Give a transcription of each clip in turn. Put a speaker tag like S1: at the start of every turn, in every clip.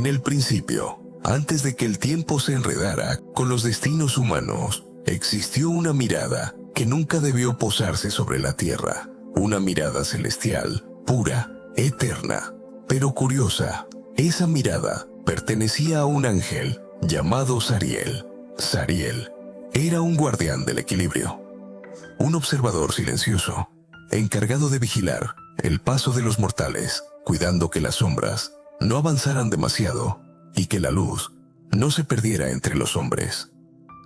S1: En el principio, antes de que el tiempo se enredara con los destinos humanos, existió una mirada que nunca debió posarse sobre la tierra. Una mirada celestial, pura, eterna, pero curiosa. Esa mirada pertenecía a un ángel llamado Zariel. Zariel era un guardián del equilibrio, un observador silencioso, encargado de vigilar el paso de los mortales, cuidando que las sombras no avanzaran demasiado y que la luz no se perdiera entre los hombres.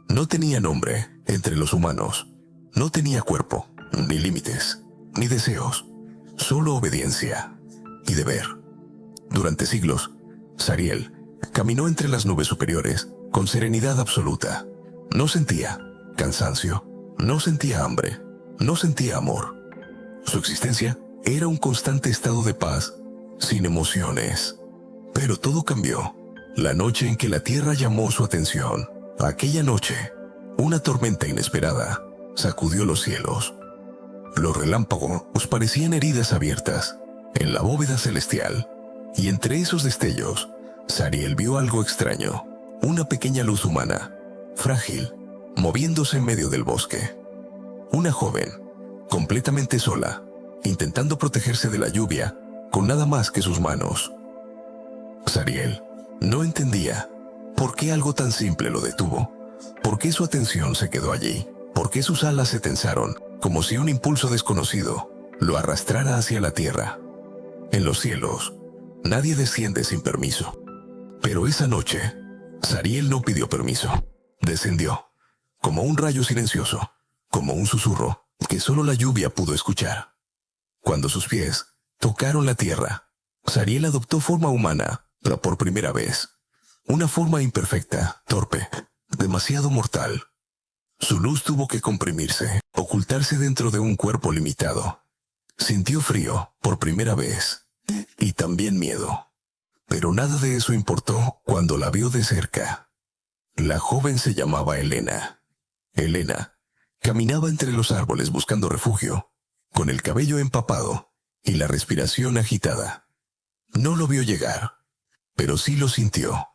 S1: No tenía nombre entre los humanos, no tenía cuerpo, ni límites, ni deseos, solo obediencia y deber. Durante siglos, Zariel caminó entre las nubes superiores con serenidad absoluta. No sentía cansancio, no sentía hambre, no sentía amor. Su existencia era un constante estado de paz, sin emociones. Pero todo cambió la noche en que la tierra llamó su atención. Aquella noche, una tormenta inesperada sacudió los cielos. Los relámpagos parecían heridas abiertas en la bóveda celestial, y entre esos destellos, Zariel vio algo extraño, una pequeña luz humana, frágil, moviéndose en medio del bosque. Una joven, completamente sola, intentando protegerse de la lluvia con nada más que sus manos. Zariel no entendía por qué algo tan simple lo detuvo, por qué su atención se quedó allí, por qué sus alas se tensaron, como si un impulso desconocido lo arrastrara hacia la tierra. En los cielos, nadie desciende sin permiso. Pero esa noche, Zariel no pidió permiso. Descendió, como un rayo silencioso, como un susurro que solo la lluvia pudo escuchar. Cuando sus pies tocaron la tierra, Zariel adoptó forma humana, pero por primera vez. Una forma imperfecta, torpe, demasiado mortal. Su luz tuvo que comprimirse, ocultarse dentro de un cuerpo limitado. Sintió frío por primera vez, y también miedo. Pero nada de eso importó cuando la vio de cerca. La joven se llamaba Elena. Elena caminaba entre los árboles buscando refugio, con el cabello empapado y la respiración agitada. No lo vio llegar, pero sí lo sintió.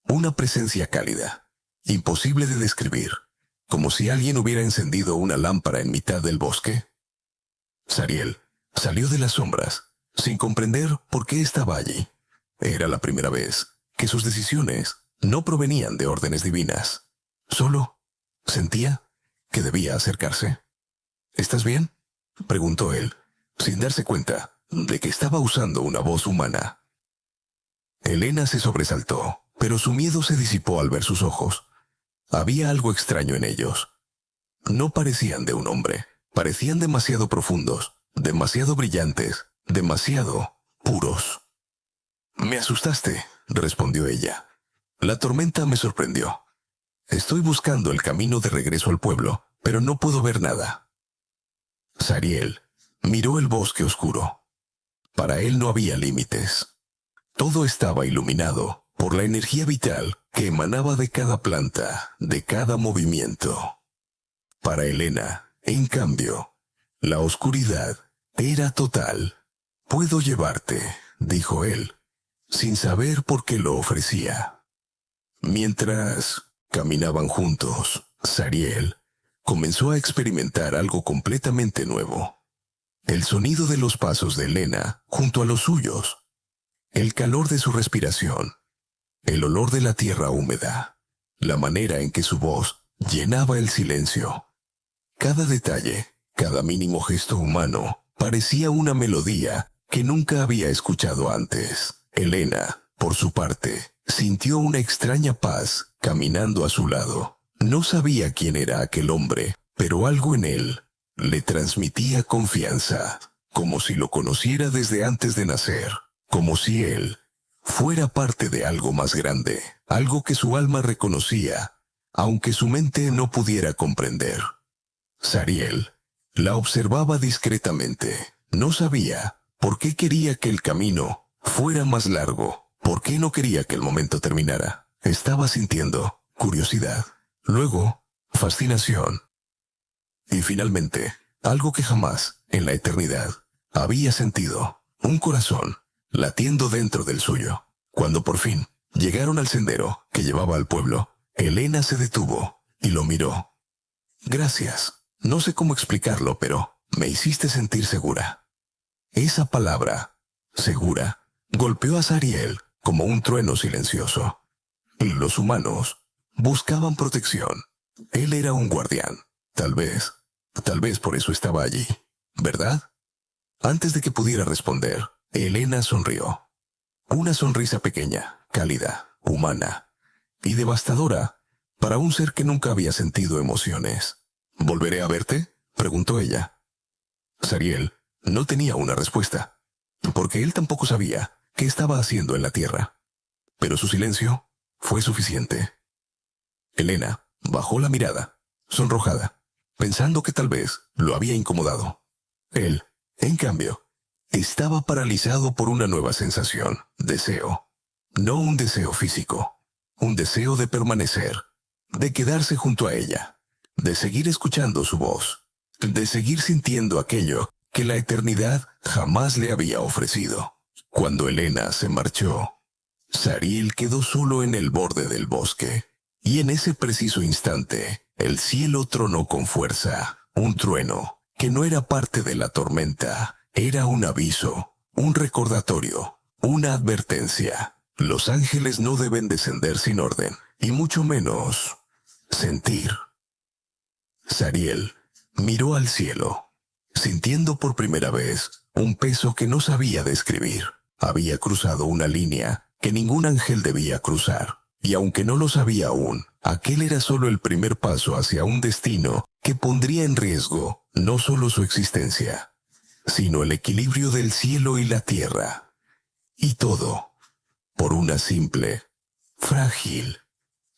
S1: Una presencia cálida, imposible de describir, como si alguien hubiera encendido una lámpara en mitad del bosque. Zariel salió de las sombras, sin comprender por qué estaba allí. Era la primera vez que sus decisiones no provenían de órdenes divinas. Solo sentía que debía acercarse. ¿Estás bien?, preguntó él, sin darse cuenta de que estaba usando una voz humana. Elena se sobresaltó, pero su miedo se disipó al ver sus ojos. Había algo extraño en ellos. No parecían de un hombre, parecían demasiado profundos, demasiado brillantes, demasiado puros. «Me asustaste», respondió ella. «La tormenta me sorprendió. Estoy buscando el camino de regreso al pueblo, pero no puedo ver nada». Zariel miró el bosque oscuro. Para él no había límites. Todo estaba iluminado por la energía vital que emanaba de cada planta, de cada movimiento. Para Elena, en cambio, la oscuridad era total. «Puedo llevarte», dijo él, sin saber por qué lo ofrecía. Mientras caminaban juntos, Zariel comenzó a experimentar algo completamente nuevo. El sonido de los pasos de Elena junto a los suyos, el calor de su respiración, el olor de la tierra húmeda, la manera en que su voz llenaba el silencio. Cada detalle, cada mínimo gesto humano, parecía una melodía que nunca había escuchado antes. Elena, por su parte, sintió una extraña paz caminando a su lado. No sabía quién era aquel hombre, pero algo en él le transmitía confianza, como si lo conociera desde antes de nacer, como si él fuera parte de algo más grande, algo que su alma reconocía, aunque su mente no pudiera comprender. Zariel la observaba discretamente. No sabía por qué quería que el camino fuera más largo, por qué no quería que el momento terminara. Estaba sintiendo curiosidad, luego fascinación, y finalmente algo que jamás en la eternidad había sentido, un corazón latiendo dentro del suyo. Cuando por fin Llegaron al sendero que llevaba al pueblo. Elena se detuvo y lo miró. Gracias. No sé cómo explicarlo, pero me hiciste sentir segura. Esa palabra, segura, golpeó a Zariel como un trueno silencioso. Los humanos buscaban protección. Él era un guardián. Tal vez por eso estaba allí, ¿verdad? Antes de que pudiera responder, Elena sonrió. Una sonrisa pequeña, cálida, humana y devastadora para un ser que nunca había sentido emociones. ¿Volveré a verte?, preguntó ella. Zariel no tenía una respuesta, porque él tampoco sabía qué estaba haciendo en la tierra. Pero su silencio fue suficiente. Elena bajó la mirada, sonrojada, pensando que tal vez lo había incomodado. Él, en cambio, estaba paralizado por una nueva sensación, deseo. No un deseo físico, un deseo de permanecer, de quedarse junto a ella, de seguir escuchando su voz, de seguir sintiendo aquello que la eternidad jamás le había ofrecido. Cuando Elena se marchó, Zariel quedó solo en el borde del bosque, y en ese preciso instante, el cielo tronó con fuerza, un trueno, que no era parte de la tormenta, era un aviso, un recordatorio, una advertencia. Los ángeles no deben descender sin orden, y mucho menos sentir. Zariel miró al cielo, sintiendo por primera vez un peso que no sabía describir. Había cruzado una línea que ningún ángel debía cruzar, y aunque no lo sabía aún, aquel era solo el primer paso hacia un destino que pondría en riesgo no solo su existencia, sino el equilibrio del cielo y la tierra. Y todo por una simple, frágil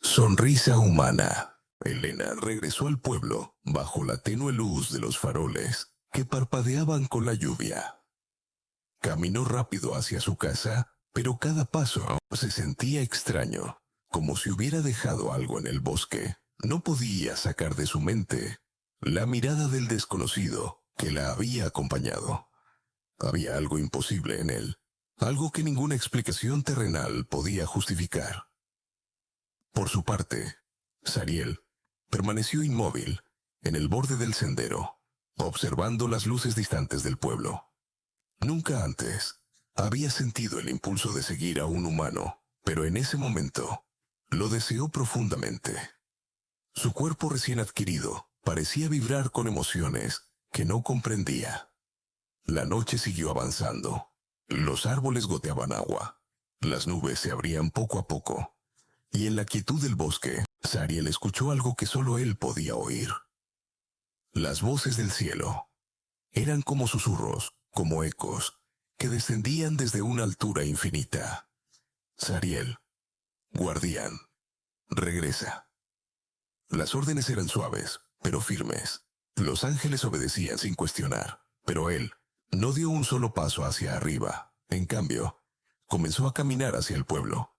S1: sonrisa humana. Elena regresó al pueblo bajo la tenue luz de los faroles que parpadeaban con la lluvia. Caminó rápido hacia su casa, pero cada paso se sentía extraño, como si hubiera dejado algo en el bosque. No podía sacar de su mente la mirada del desconocido que la había acompañado. Había algo imposible en él, algo que ninguna explicación terrenal podía justificar. Por su parte, Zariel permaneció inmóvil en el borde del sendero, observando las luces distantes del pueblo. Nunca antes había sentido el impulso de seguir a un humano, pero en ese momento lo deseó profundamente. Su cuerpo recién adquirido parecía vibrar con emociones que no comprendía. La noche siguió avanzando. Los árboles goteaban agua. Las nubes se abrían poco a poco. Y en la quietud del bosque, Zariel escuchó algo que solo él podía oír. Las voces del cielo eran como susurros, como ecos, que descendían desde una altura infinita. Zariel, guardián, regresa. Las órdenes eran suaves, pero firmes. Los ángeles obedecían sin cuestionar, pero él no dio un solo paso hacia arriba. En cambio, comenzó a caminar hacia el pueblo.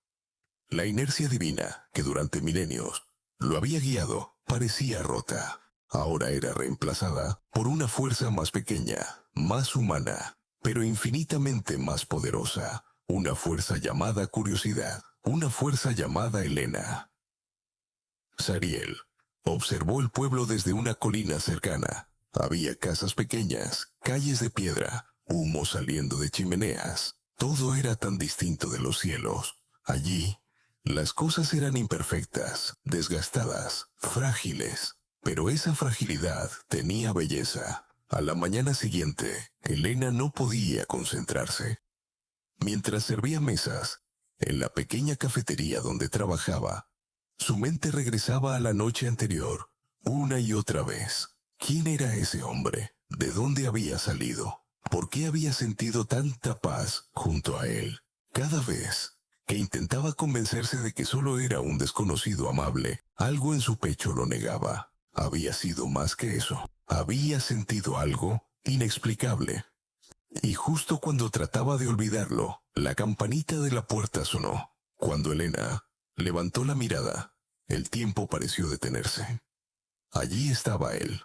S1: La inercia divina, que durante milenios lo había guiado, parecía rota. Ahora era reemplazada por una fuerza más pequeña, más humana, pero infinitamente más poderosa. Una fuerza llamada curiosidad, una fuerza llamada Elena. Zariel observó el pueblo desde una colina cercana. Había casas pequeñas, calles de piedra, humo saliendo de chimeneas. Todo era tan distinto de los cielos. Allí, las cosas eran imperfectas, desgastadas, frágiles, pero esa fragilidad tenía belleza. A la mañana siguiente, Elena no podía concentrarse. Mientras servía mesas, en la pequeña cafetería donde trabajaba, su mente regresaba a la noche anterior, una y otra vez. ¿Quién era ese hombre? ¿De dónde había salido? ¿Por qué había sentido tanta paz junto a él? Cada vez que intentaba convencerse de que solo era un desconocido amable, algo en su pecho lo negaba. Había sido más que eso. Había sentido algo inexplicable. Y justo cuando trataba de olvidarlo, la campanita de la puerta sonó. Cuando Elena levantó la mirada, el tiempo pareció detenerse. Allí estaba él,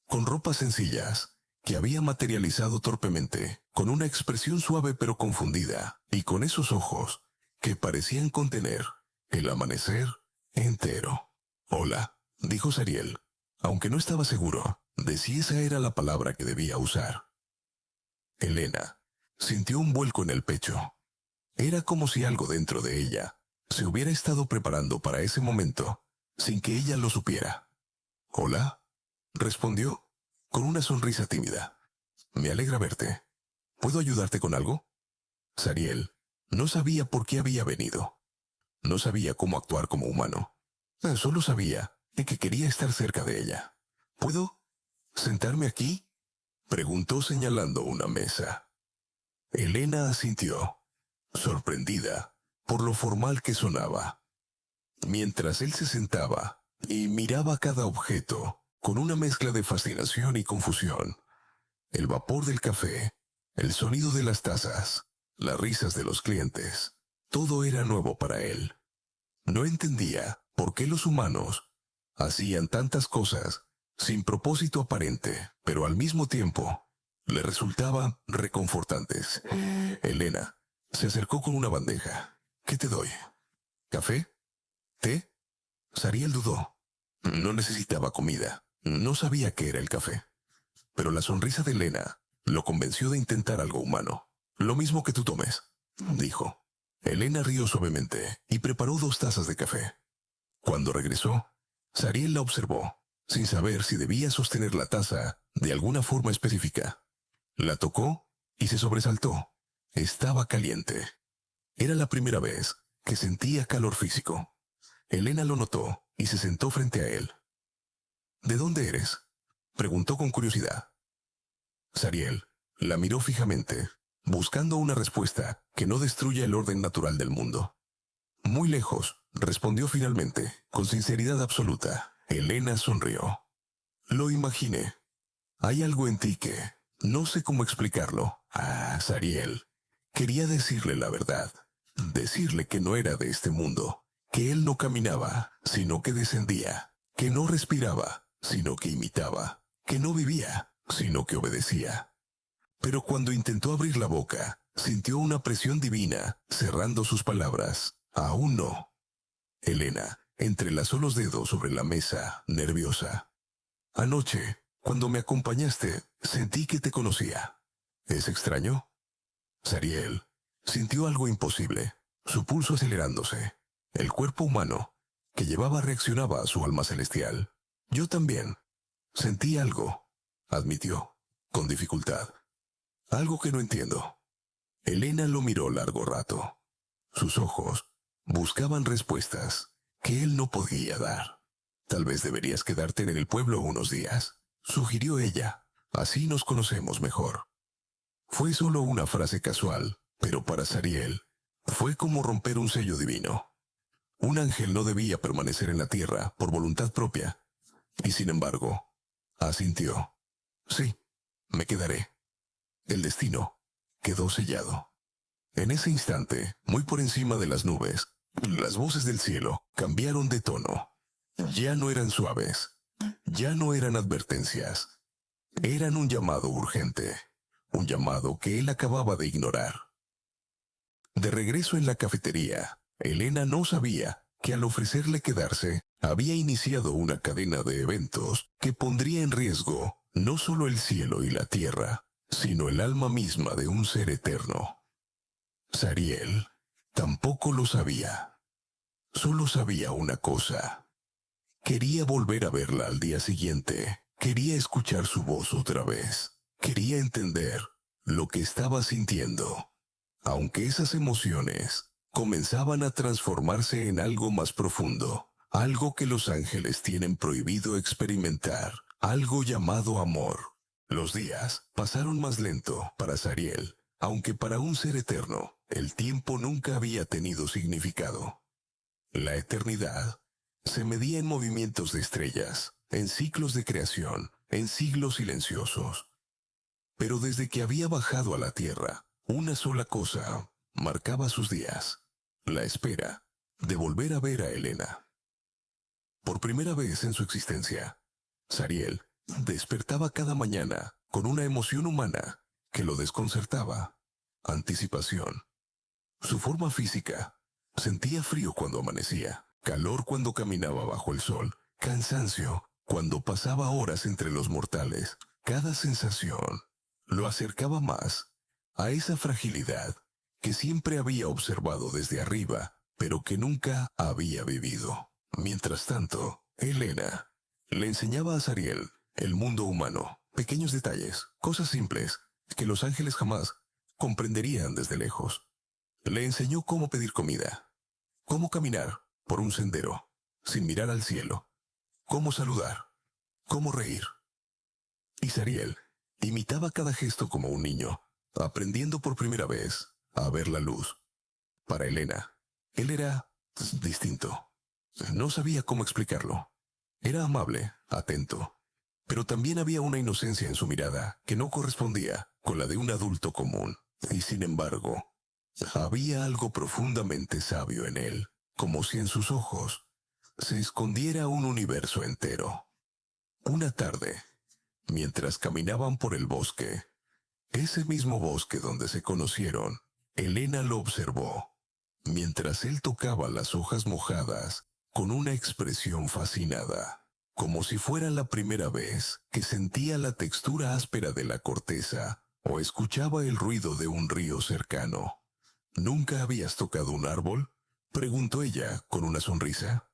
S1: con ropas sencillas, que había materializado torpemente, con una expresión suave pero confundida, y con esos ojos que parecían contener el amanecer entero. Hola, dijo Sariel, aunque no estaba seguro de si esa era la palabra que debía usar. Elena sintió un vuelco en el pecho. Era como si algo dentro de ella se hubiera estado preparando para ese momento sin que ella lo supiera. «Hola», respondió, con una sonrisa tímida. «Me alegra verte. ¿Puedo ayudarte con algo?» Sariel no sabía por qué había venido. No sabía cómo actuar como humano. Solo sabía que quería estar cerca de ella. «¿Puedo sentarme aquí?», preguntó señalando una mesa. Elena asintió, sorprendida por lo formal que sonaba. Mientras él se sentaba y miraba cada objeto con una mezcla de fascinación y confusión. El vapor del café, el sonido de las tazas, las risas de los clientes, todo era nuevo para él. No entendía por qué los humanos hacían tantas cosas sin propósito aparente, pero al mismo tiempo le resultaban reconfortantes. Elena se acercó con una bandeja. «¿Qué te doy? ¿Café? ¿Té?» Sariel dudó. No necesitaba comida. No sabía qué era el café. Pero la sonrisa de Elena lo convenció de intentar algo humano. «Lo mismo que tú tomes», dijo. Elena rió suavemente y preparó 2 tazas de café. Cuando regresó, Sariel la observó, sin saber si debía sostener la taza de alguna forma específica. La tocó y se sobresaltó. Estaba caliente. Era la primera vez que sentía calor físico. Elena lo notó y se sentó frente a él. «¿De dónde eres?», preguntó con curiosidad. Sariel la miró fijamente, buscando una respuesta que no destruya el orden natural del mundo. «Muy lejos», respondió finalmente, con sinceridad absoluta. Elena sonrió. «Lo imaginé. Hay algo en ti que no sé cómo explicarlo». Sariel quería decirle la verdad. Decirle que no era de este mundo, que él no caminaba, sino que descendía, que no respiraba, sino que imitaba, que no vivía, sino que obedecía. Pero cuando intentó abrir la boca, sintió una presión divina, cerrando sus palabras. «Aún no». Elena entrelazó los dedos sobre la mesa, nerviosa. «Anoche, cuando me acompañaste, sentí que te conocía. ¿Es extraño?» Sariel sintió algo imposible, su pulso acelerándose. El cuerpo humano que llevaba reaccionaba a su alma celestial. «Yo también sentí algo», admitió, con dificultad. «Algo que no entiendo». Elena lo miró largo rato. Sus ojos buscaban respuestas que él no podía dar. «Tal vez deberías quedarte en el pueblo unos días», sugirió ella. «Así nos conocemos mejor». Fue solo una frase casual, pero para Sariel fue como romper un sello divino. Un ángel no debía permanecer en la tierra por voluntad propia, y sin embargo, asintió. «Sí, me quedaré». El destino quedó sellado. En ese instante, muy por encima de las nubes, las voces del cielo cambiaron de tono. Ya no eran suaves, ya no eran advertencias. Eran un llamado urgente, un llamado que él acababa de ignorar. De regreso en la cafetería, Elena no sabía que al ofrecerle quedarse, había iniciado una cadena de eventos que pondría en riesgo no solo el cielo y la tierra, sino el alma misma de un ser eterno. Sariel tampoco lo sabía. Solo sabía una cosa. Quería volver a verla al día siguiente. Quería escuchar su voz otra vez. Quería entender lo que estaba sintiendo. Aunque esas emociones comenzaban a transformarse en algo más profundo, algo que los ángeles tienen prohibido experimentar, algo llamado amor. Los días pasaron más lento para Sariel, aunque para un ser eterno, el tiempo nunca había tenido significado. La eternidad se medía en movimientos de estrellas, en ciclos de creación, en siglos silenciosos. Pero desde que había bajado a la tierra, una sola cosa marcaba sus días: la espera de volver a ver a Elena. Por primera vez en su existencia, Sariel despertaba cada mañana con una emoción humana que lo desconcertaba: anticipación. Su forma física Sentía frío cuando amanecía, calor cuando caminaba bajo el sol, cansancio cuando pasaba horas entre los mortales. Cada sensación lo acercaba más a esa fragilidad que siempre había observado desde arriba, pero que nunca había vivido. Mientras tanto, Elena le enseñaba a Zariel el mundo humano, pequeños detalles, cosas simples que los ángeles jamás comprenderían desde lejos. Le enseñó cómo pedir comida, cómo caminar por un sendero sin mirar al cielo, cómo saludar, cómo reír. Y Zariel imitaba cada gesto como un niño, aprendiendo por primera vez a ver la luz. Para Elena, él era distinto. No sabía cómo explicarlo. Era amable, atento, pero también había una inocencia en su mirada que no correspondía con la de un adulto común. Y sin embargo, había algo profundamente sabio en él, como si en sus ojos se escondiera un universo entero. Una tarde, mientras caminaban por el bosque, ese mismo bosque donde se conocieron, Elena lo observó, mientras él tocaba las hojas mojadas con una expresión fascinada, como si fuera la primera vez que sentía la textura áspera de la corteza o escuchaba el ruido de un río cercano. ¿Nunca habías tocado un árbol?, preguntó ella con una sonrisa.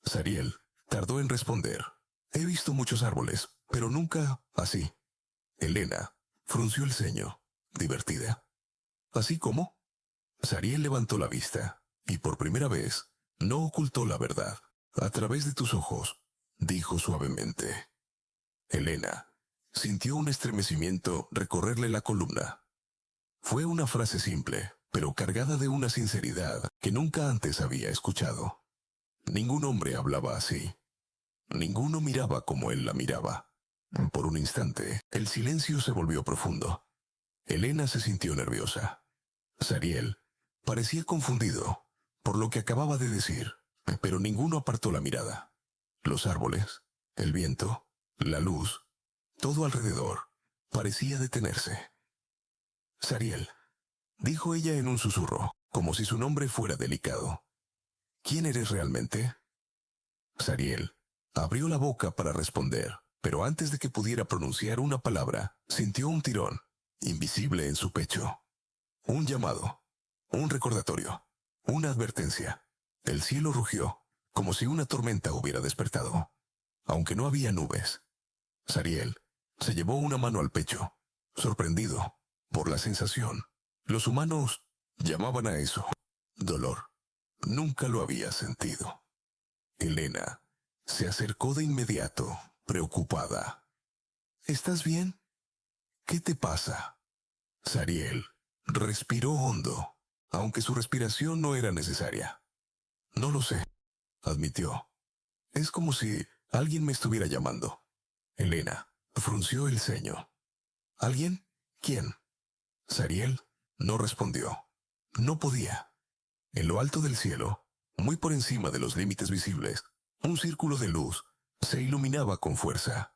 S1: Zariel tardó en responder. He visto muchos árboles, pero nunca así. Elena frunció el ceño, divertida. ¿Así cómo? Zariel levantó la vista, y por primera vez no ocultó la verdad. A través de tus ojos, dijo suavemente. Elena sintió un estremecimiento recorrerle la columna. Fue una frase simple, pero cargada de una sinceridad que nunca antes había escuchado. Ningún hombre hablaba así. Ninguno miraba como él la miraba. Por un instante, el silencio se volvió profundo. Elena se sintió nerviosa. Zariel parecía confundido por lo que acababa de decir, pero ninguno apartó la mirada. Los árboles, el viento, la luz, todo alrededor parecía detenerse. Zariel, dijo ella en un susurro, como si su nombre fuera delicado. ¿Quién eres realmente? Zariel abrió la boca para responder, pero antes de que pudiera pronunciar una palabra, sintió un tirón, invisible en su pecho. Un llamado, un recordatorio, una advertencia. El cielo rugió, como si una tormenta hubiera despertado. Aunque no había nubes. Zariel se llevó una mano al pecho, sorprendido por la sensación. Los humanos llamaban a eso dolor. Nunca lo había sentido. Elena se acercó de inmediato, preocupada. ¿Estás bien? ¿Qué te pasa? Zariel respiró hondo, aunque su respiración no era necesaria. No lo sé, admitió. Es como si alguien me estuviera llamando. Elena frunció el ceño. ¿Alguien? ¿Quién? Zariel no respondió. No podía. En lo alto del cielo, muy por encima de los límites visibles, un círculo de luz se iluminaba con fuerza.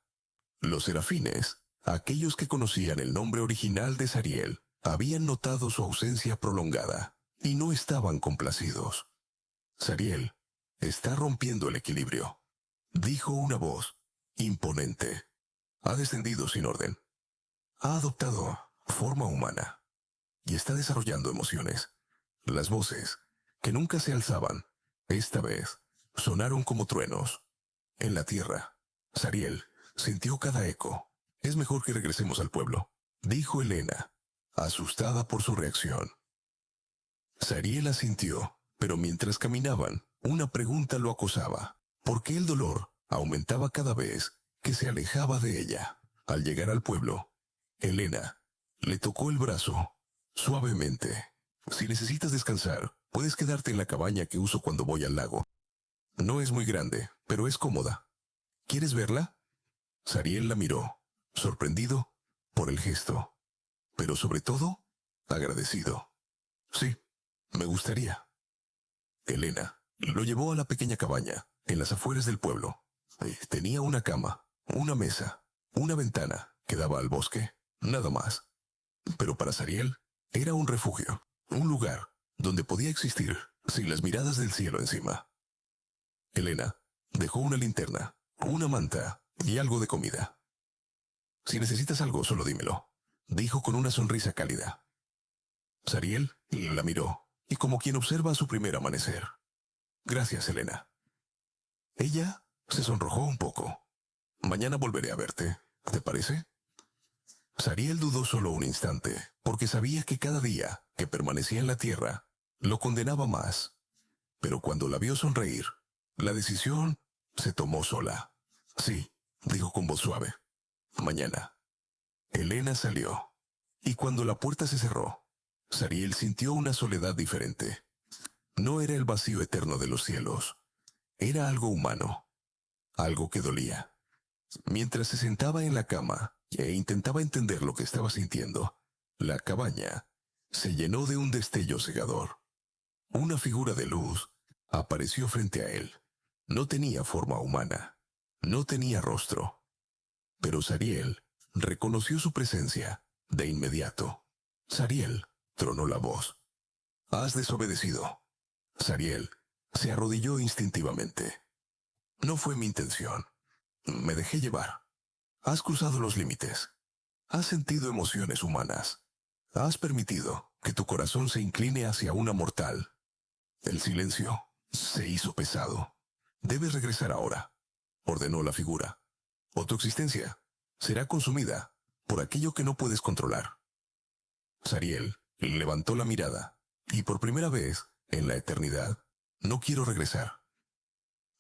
S1: Los serafines, aquellos que conocían el nombre original de Zariel, habían notado su ausencia prolongada y no estaban complacidos. Zariel está rompiendo el equilibrio, dijo una voz imponente. Ha descendido sin orden. Ha adoptado forma humana y está desarrollando emociones. Las voces, que nunca se alzaban, esta vez sonaron como truenos. En la tierra, Zariel sintió cada eco. Es mejor que regresemos al pueblo, dijo Elena, asustada por su reacción. Zariel asintió, pero mientras caminaban, una pregunta lo acosaba. ¿Por qué el dolor aumentaba cada vez que se alejaba de ella? Al llegar al pueblo, Elena le tocó el brazo suavemente. Si necesitas descansar, puedes quedarte en la cabaña que uso cuando voy al lago. No es muy grande, pero es cómoda. ¿Quieres verla? Zariel la miró, sorprendido por el gesto, pero sobre todo, agradecido. Sí, me gustaría. Elena lo llevó a la pequeña cabaña, en las afueras del pueblo. Tenía una cama, una mesa, una ventana que daba al bosque, nada más. Pero para Zariel era un refugio, un lugar donde podía existir sin las miradas del cielo encima. Elena dejó una linterna, una manta y algo de comida. Si necesitas algo, solo dímelo, dijo con una sonrisa cálida. Sariel la miró, y como quien observa su primer amanecer. Gracias, Elena. Ella se sonrojó un poco. Mañana volveré a verte, ¿te parece? Sariel dudó solo un instante, porque sabía que cada día que permanecía en la tierra lo condenaba más. Pero cuando la vio sonreír, la decisión se tomó sola. Sí, dijo con voz suave. Mañana. Elena salió, y cuando la puerta se cerró, Sariel sintió una soledad diferente. No era el vacío eterno de los cielos, era algo humano, algo que dolía. Mientras se sentaba en la cama e intentaba entender lo que estaba sintiendo, la cabaña se llenó de un destello cegador. Una figura de luz apareció frente a él. No tenía forma humana, no tenía rostro, pero Sariel reconoció su presencia de inmediato. Sariel, tronó la voz. Has desobedecido. Sariel se arrodilló instintivamente. No fue mi intención. Me dejé llevar. Has cruzado los límites. Has sentido emociones humanas. Has permitido que tu corazón se incline hacia una mortal. El silencio se hizo pesado. Debes regresar ahora, ordenó la figura, o tu existencia será consumida por aquello que no puedes controlar. Sariel levantó la mirada, y por primera vez en la eternidad, no quiero regresar.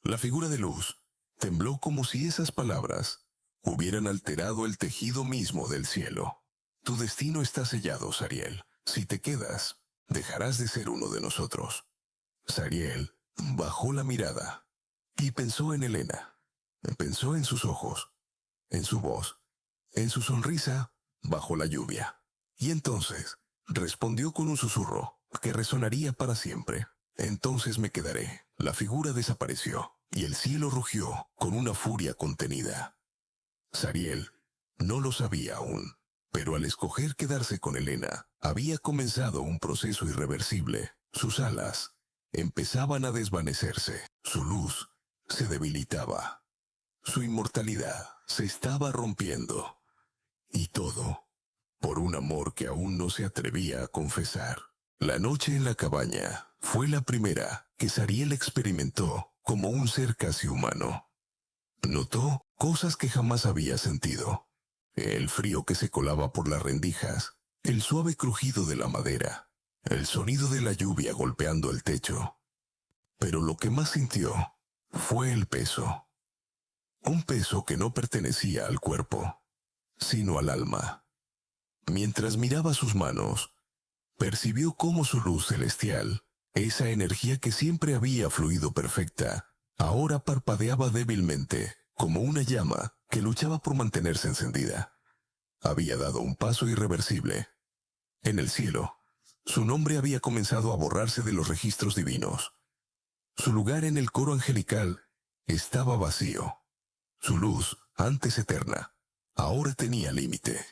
S1: La figura de luz tembló como si esas palabras hubieran alterado el tejido mismo del cielo. Tu destino está sellado, Sariel. Si te quedas, dejarás de ser uno de nosotros. Sariel bajó la mirada y pensó en Elena. Pensó en sus ojos, en su voz, en su sonrisa bajo la lluvia. Y entonces respondió con un susurro que resonaría para siempre. Entonces me quedaré. La figura desapareció y el cielo rugió con una furia contenida. Sariel no lo sabía aún, pero al escoger quedarse con Elena, había comenzado un proceso irreversible. Sus alas empezaban a desvanecerse, su luz se debilitaba, su inmortalidad se estaba rompiendo, y todo por un amor que aún no se atrevía a confesar. La noche en la cabaña fue la primera que Sariel experimentó como un ser casi humano. Notó cosas que jamás había sentido. El frío que se colaba por las rendijas, el suave crujido de la madera, el sonido de la lluvia golpeando el techo. Pero lo que más sintió fue el peso. Un peso que no pertenecía al cuerpo, sino al alma. Mientras miraba sus manos, percibió cómo su luz celestial, esa energía que siempre había fluido perfecta, ahora parpadeaba débilmente, como una llama que luchaba por mantenerse encendida. Había dado un paso irreversible. En el cielo, su nombre había comenzado a borrarse de los registros divinos. Su lugar en el coro angelical estaba vacío. Su luz, antes eterna, ahora tenía límite.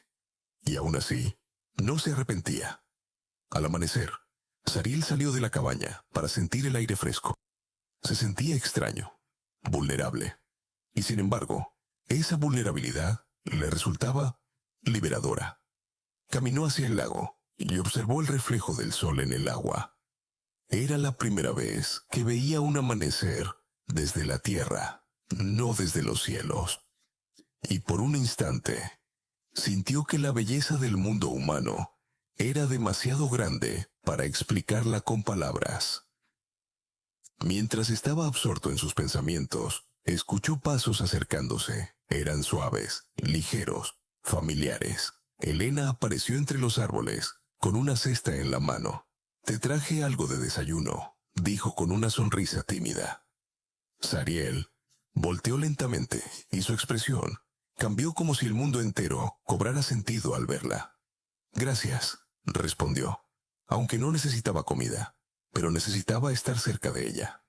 S1: Y aún así, no se arrepentía. Al amanecer, Sariel salió de la cabaña para sentir el aire fresco. Se sentía extraño, vulnerable. Y sin embargo, esa vulnerabilidad le resultaba liberadora. Caminó hacia el lago y observó el reflejo del sol en el agua. Era la primera vez que veía un amanecer desde la tierra, no desde los cielos. Y por un instante, sintió que la belleza del mundo humano era demasiado grande para explicarla con palabras. Mientras estaba absorto en sus pensamientos, escuchó pasos acercándose. Eran suaves, ligeros, familiares. Elena apareció entre los árboles, con una cesta en la mano. «Te traje algo de desayuno», dijo con una sonrisa tímida. Sariel volteó lentamente y su expresión cambió como si el mundo entero cobrara sentido al verla. «Gracias», respondió, aunque no necesitaba comida, pero necesitaba estar cerca de ella.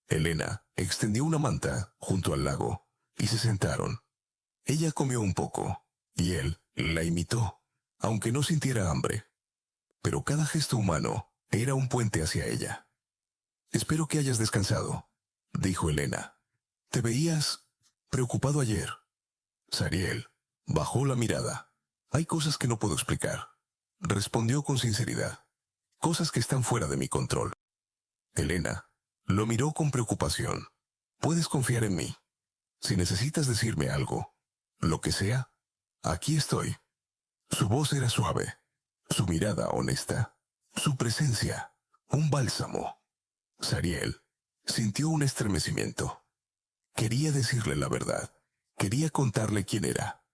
S1: Elena extendió una manta junto al lago y se sentaron. Ella comió un poco y él la imitó, aunque no sintiera hambre. Pero cada gesto humano era un puente hacia ella. Espero que hayas descansado, dijo Elena. Te veías preocupado ayer. Sariel bajó la mirada. Hay cosas que no puedo explicar, respondió con sinceridad. Cosas que están fuera de mi control. Elena lo miró con preocupación. Puedes confiar en mí. Si necesitas decirme algo, lo que sea, aquí estoy. Su voz era suave, su mirada honesta, su presencia, un bálsamo. Sariel sintió un estremecimiento. Quería decirle la verdad, quería contarle quién era,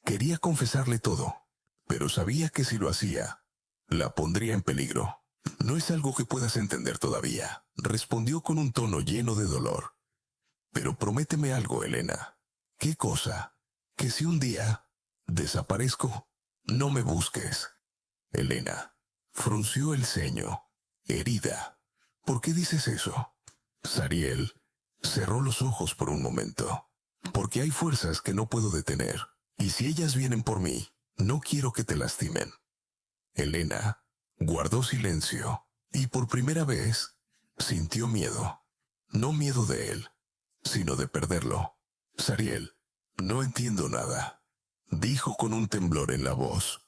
S1: quería confesarle todo, pero sabía que si lo hacía, la pondría en peligro. No es algo que puedas entender todavía, respondió con un tono lleno de dolor. Pero prométeme algo, Elena. ¿Qué cosa? Que si un día desaparezco, no me busques. Elena frunció el ceño, herida. ¿Por qué dices eso? Sariel cerró los ojos por un momento. Porque hay fuerzas que no puedo detener, y si ellas vienen por mí, no quiero que te lastimen. Elena guardó silencio, y por primera vez sintió miedo. No miedo de él, sino de perderlo. Sariel, no entiendo nada, dijo con un temblor en la voz.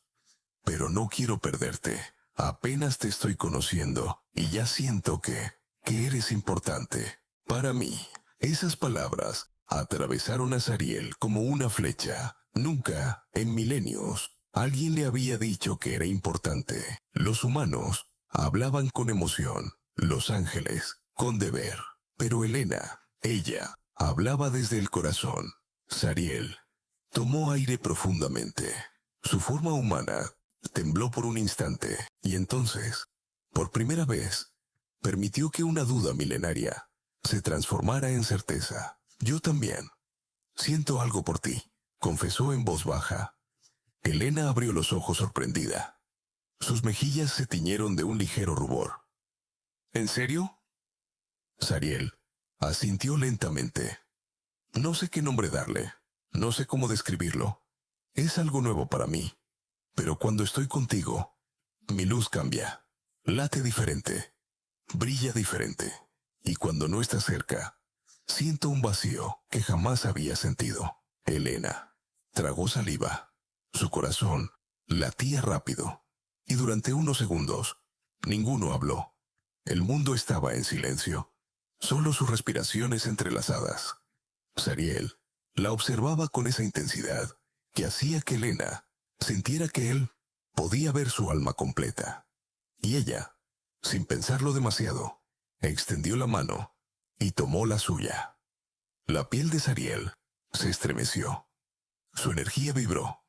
S1: Pero no quiero perderte. Apenas te estoy conociendo, y ya siento que eres importante. Para mí, esas palabras atravesaron a Sariel como una flecha. Nunca, en milenios, alguien le había dicho que era importante. Los humanos hablaban con emoción, los ángeles con deber. Pero Elena, ella, hablaba desde el corazón. Sariel tomó aire profundamente. Su forma humana tembló por un instante, y entonces, por primera vez, permitió que una duda milenaria se transformara en certeza. Yo también siento algo por ti, confesó en voz baja. Elena abrió los ojos sorprendida. Sus mejillas se tiñeron de un ligero rubor. ¿En serio? Sariel asintió lentamente. No sé qué nombre darle, no sé cómo describirlo. Es algo nuevo para mí, pero cuando estoy contigo, mi luz cambia, late diferente, brilla diferente, y cuando no estás cerca, siento un vacío que jamás había sentido. Elena tragó saliva. Su corazón latía rápido, y durante unos segundos, ninguno habló. El mundo estaba en silencio, solo sus respiraciones entrelazadas. Sariel la observaba con esa intensidad que hacía que Elena sintiera que él podía ver su alma completa. Y ella, sin pensarlo demasiado, extendió la mano y tomó la suya. La piel de Sariel se estremeció. Su energía vibró.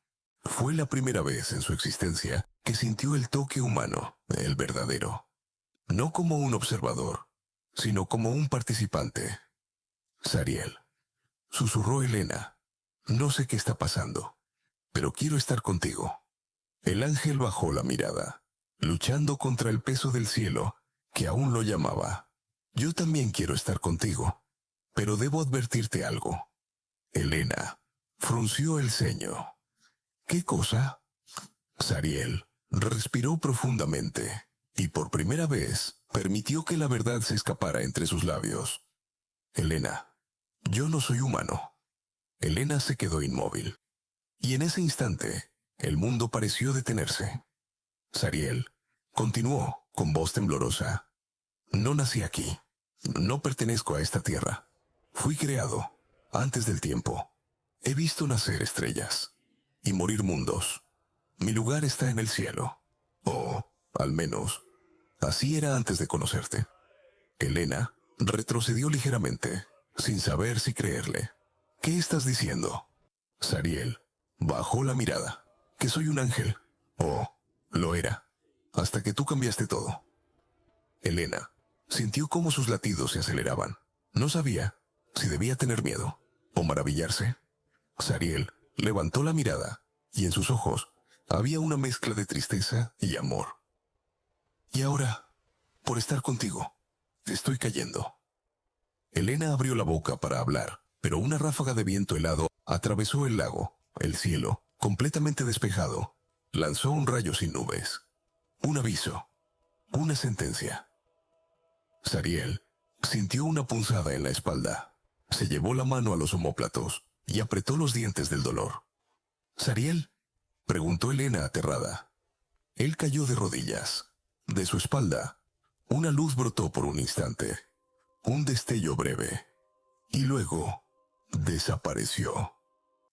S1: Fue la primera vez en su existencia que sintió el toque humano, el verdadero. No como un observador, sino como un participante. Sariel, susurró Elena, no sé qué está pasando, pero quiero estar contigo. El ángel bajó la mirada, luchando contra el peso del cielo, que aún lo llamaba. Yo también quiero estar contigo, pero debo advertirte algo. Elena frunció el ceño. ¿Qué cosa? Sariel respiró profundamente, y por primera vez permitió que la verdad se escapara entre sus labios. Elena, yo no soy humano. Elena se quedó inmóvil, y en ese instante el mundo pareció detenerse. Sariel continuó con voz temblorosa. No nací aquí. No pertenezco a esta tierra. Fui creado antes del tiempo. He visto nacer estrellas y morir mundos. Mi lugar está en el cielo. O, al menos, así era antes de conocerte. Elena retrocedió ligeramente, sin saber si creerle. ¿Qué estás diciendo? Sariel bajó la mirada. Que soy un ángel. Oh, lo era. Hasta que tú cambiaste todo. Elena sintió cómo sus latidos se aceleraban. No sabía si debía tener miedo o maravillarse. Sariel levantó la mirada y en sus ojos había una mezcla de tristeza y amor. Y ahora, por estar contigo, te estoy cayendo. Elena abrió la boca para hablar, pero una ráfaga de viento helado atravesó el lago. El cielo, completamente despejado, lanzó un rayo sin nubes. Un aviso. Una sentencia. Sariel sintió una punzada en la espalda. Se llevó la mano a los omóplatos y apretó los dientes del dolor. —¿Sariel? —preguntó Elena aterrada. Él cayó de rodillas. De su espalda, una luz brotó por un instante, un destello breve, y luego desapareció.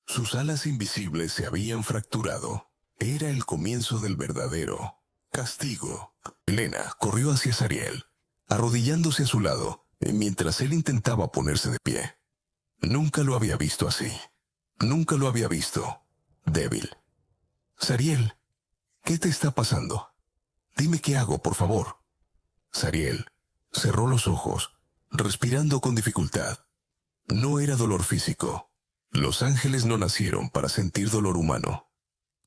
S1: Sus alas invisibles se habían fracturado. Era el comienzo del verdadero castigo. Elena corrió hacia Sariel, arrodillándose a su lado, mientras él intentaba ponerse de pie. Nunca lo había visto así. Nunca lo había visto débil. —Sariel, ¿qué te está pasando? Dime qué hago, por favor. Sariel cerró los ojos, respirando con dificultad. No era dolor físico. Los ángeles no nacieron para sentir dolor humano.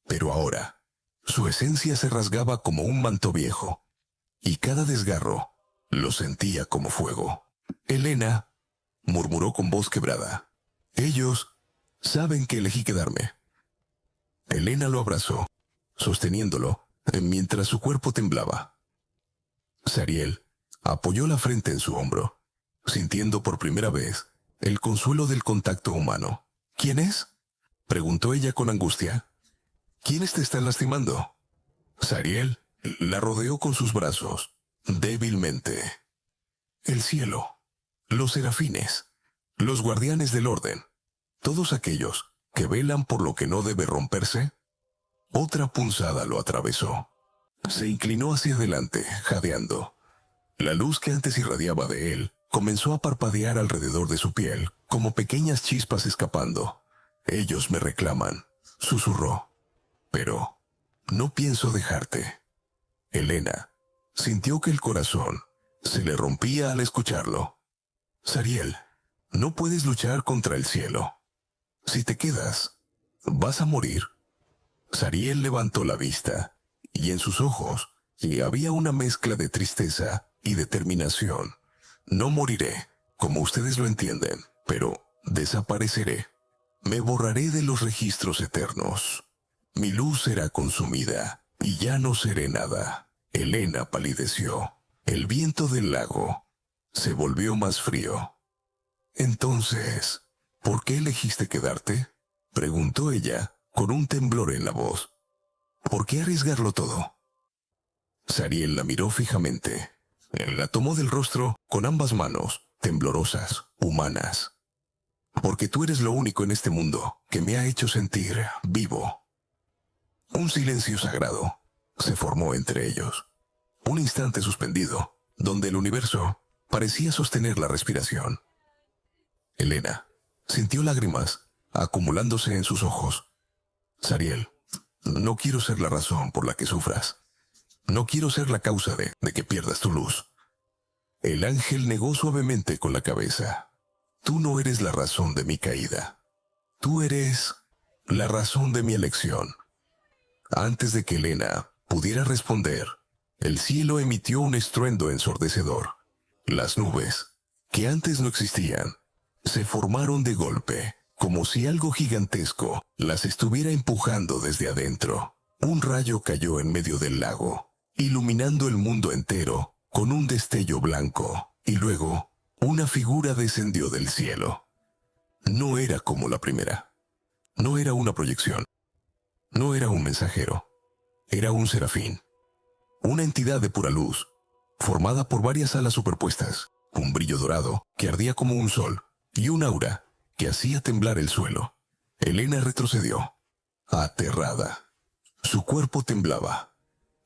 S1: Pero ahora, su esencia se rasgaba como un manto viejo, y cada desgarro lo sentía como fuego. —Elena —murmuró con voz quebrada—, ellos saben que elegí quedarme. Elena lo abrazó, sosteniéndolo, mientras su cuerpo temblaba. Sariel apoyó la frente en su hombro, sintiendo por primera vez el consuelo del contacto humano. —¿Quién es? —preguntó ella con angustia. —¿Quiénes te están lastimando? Sariel la rodeó con sus brazos, débilmente. —El cielo, los serafines, los guardianes del orden, todos aquellos que velan por lo que no debe romperse. Otra punzada lo atravesó. Se inclinó hacia adelante, jadeando. La luz que antes irradiaba de él comenzó a parpadear alrededor de su piel, como pequeñas chispas escapando. —Ellos me reclaman —susurró—, pero no pienso dejarte. Elena sintió que el corazón se le rompía al escucharlo. —Sariel, no puedes luchar contra el cielo. Si te quedas, vas a morir. Sariel levantó la vista, y en sus ojos había una mezcla de tristeza y determinación. —No moriré, como ustedes lo entienden, pero desapareceré. Me borraré de los registros eternos. Mi luz será consumida, y ya no seré nada. Elena palideció. El viento del lago se volvió más frío. —Entonces, ¿por qué elegiste quedarte? —preguntó ella, con un temblor en la voz. —¿Por qué arriesgarlo todo? Sariel la miró fijamente. La tomó del rostro con ambas manos, temblorosas, humanas. —Porque tú eres lo único en este mundo que me ha hecho sentir vivo. Un silencio sagrado se formó entre ellos. Un instante suspendido, donde el universo parecía sostener la respiración. Elena sintió lágrimas acumulándose en sus ojos. —Sariel, no quiero ser la razón por la que sufras. No quiero ser la causa de que pierdas tu luz. El ángel negó suavemente con la cabeza. —Tú no eres la razón de mi caída. Tú eres la razón de mi elección. Antes de que Elena pudiera responder, el cielo emitió un estruendo ensordecedor. Las nubes, que antes no existían, se formaron de golpe, como si algo gigantesco las estuviera empujando desde adentro. Un rayo cayó en medio del lago, iluminando el mundo entero con un destello blanco, y luego una figura descendió del cielo. No era como la primera. No era una proyección. No era un mensajero. Era un serafín. Una entidad de pura luz, formada por varias alas superpuestas, un brillo dorado que ardía como un sol, y un aura que hacía temblar el suelo. Elena retrocedió, aterrada. Su cuerpo temblaba.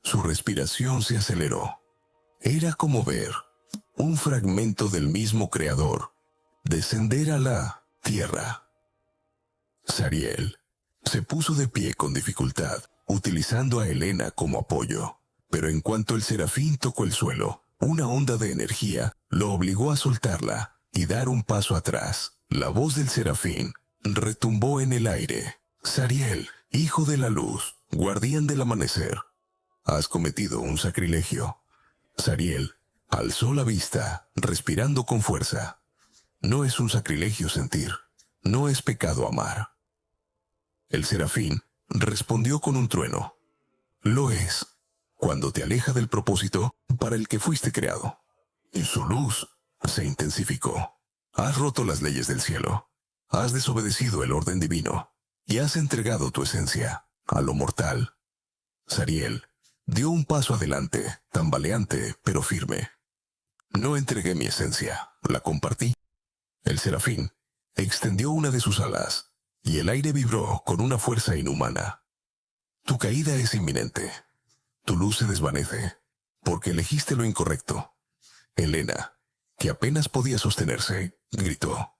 S1: Su respiración se aceleró. Era como ver un fragmento del mismo creador descender a la tierra. Sariel se puso de pie con dificultad, utilizando a Elena como apoyo. Pero en cuanto el serafín tocó el suelo, una onda de energía lo obligó a soltarla y dar un paso atrás. La voz del serafín retumbó en el aire. —Sariel, hijo de la luz, guardián del amanecer, has cometido un sacrilegio. Sariel alzó la vista, respirando con fuerza. No es un sacrilegio sentir, no es pecado amar. El serafín respondió con un trueno. Lo es, cuando te aleja del propósito para el que fuiste creado. y su luz se intensificó. Has roto las leyes del cielo, has desobedecido el orden divino y has entregado tu esencia a lo mortal. Zariel dio un paso adelante, tambaleante pero firme. No entregué mi esencia, la compartí. El serafín extendió una de sus alas y el aire vibró con una fuerza inhumana. Tu caída es inminente. Tu luz se desvanece porque elegiste lo incorrecto. Helena, que apenas podía sostenerse, gritó.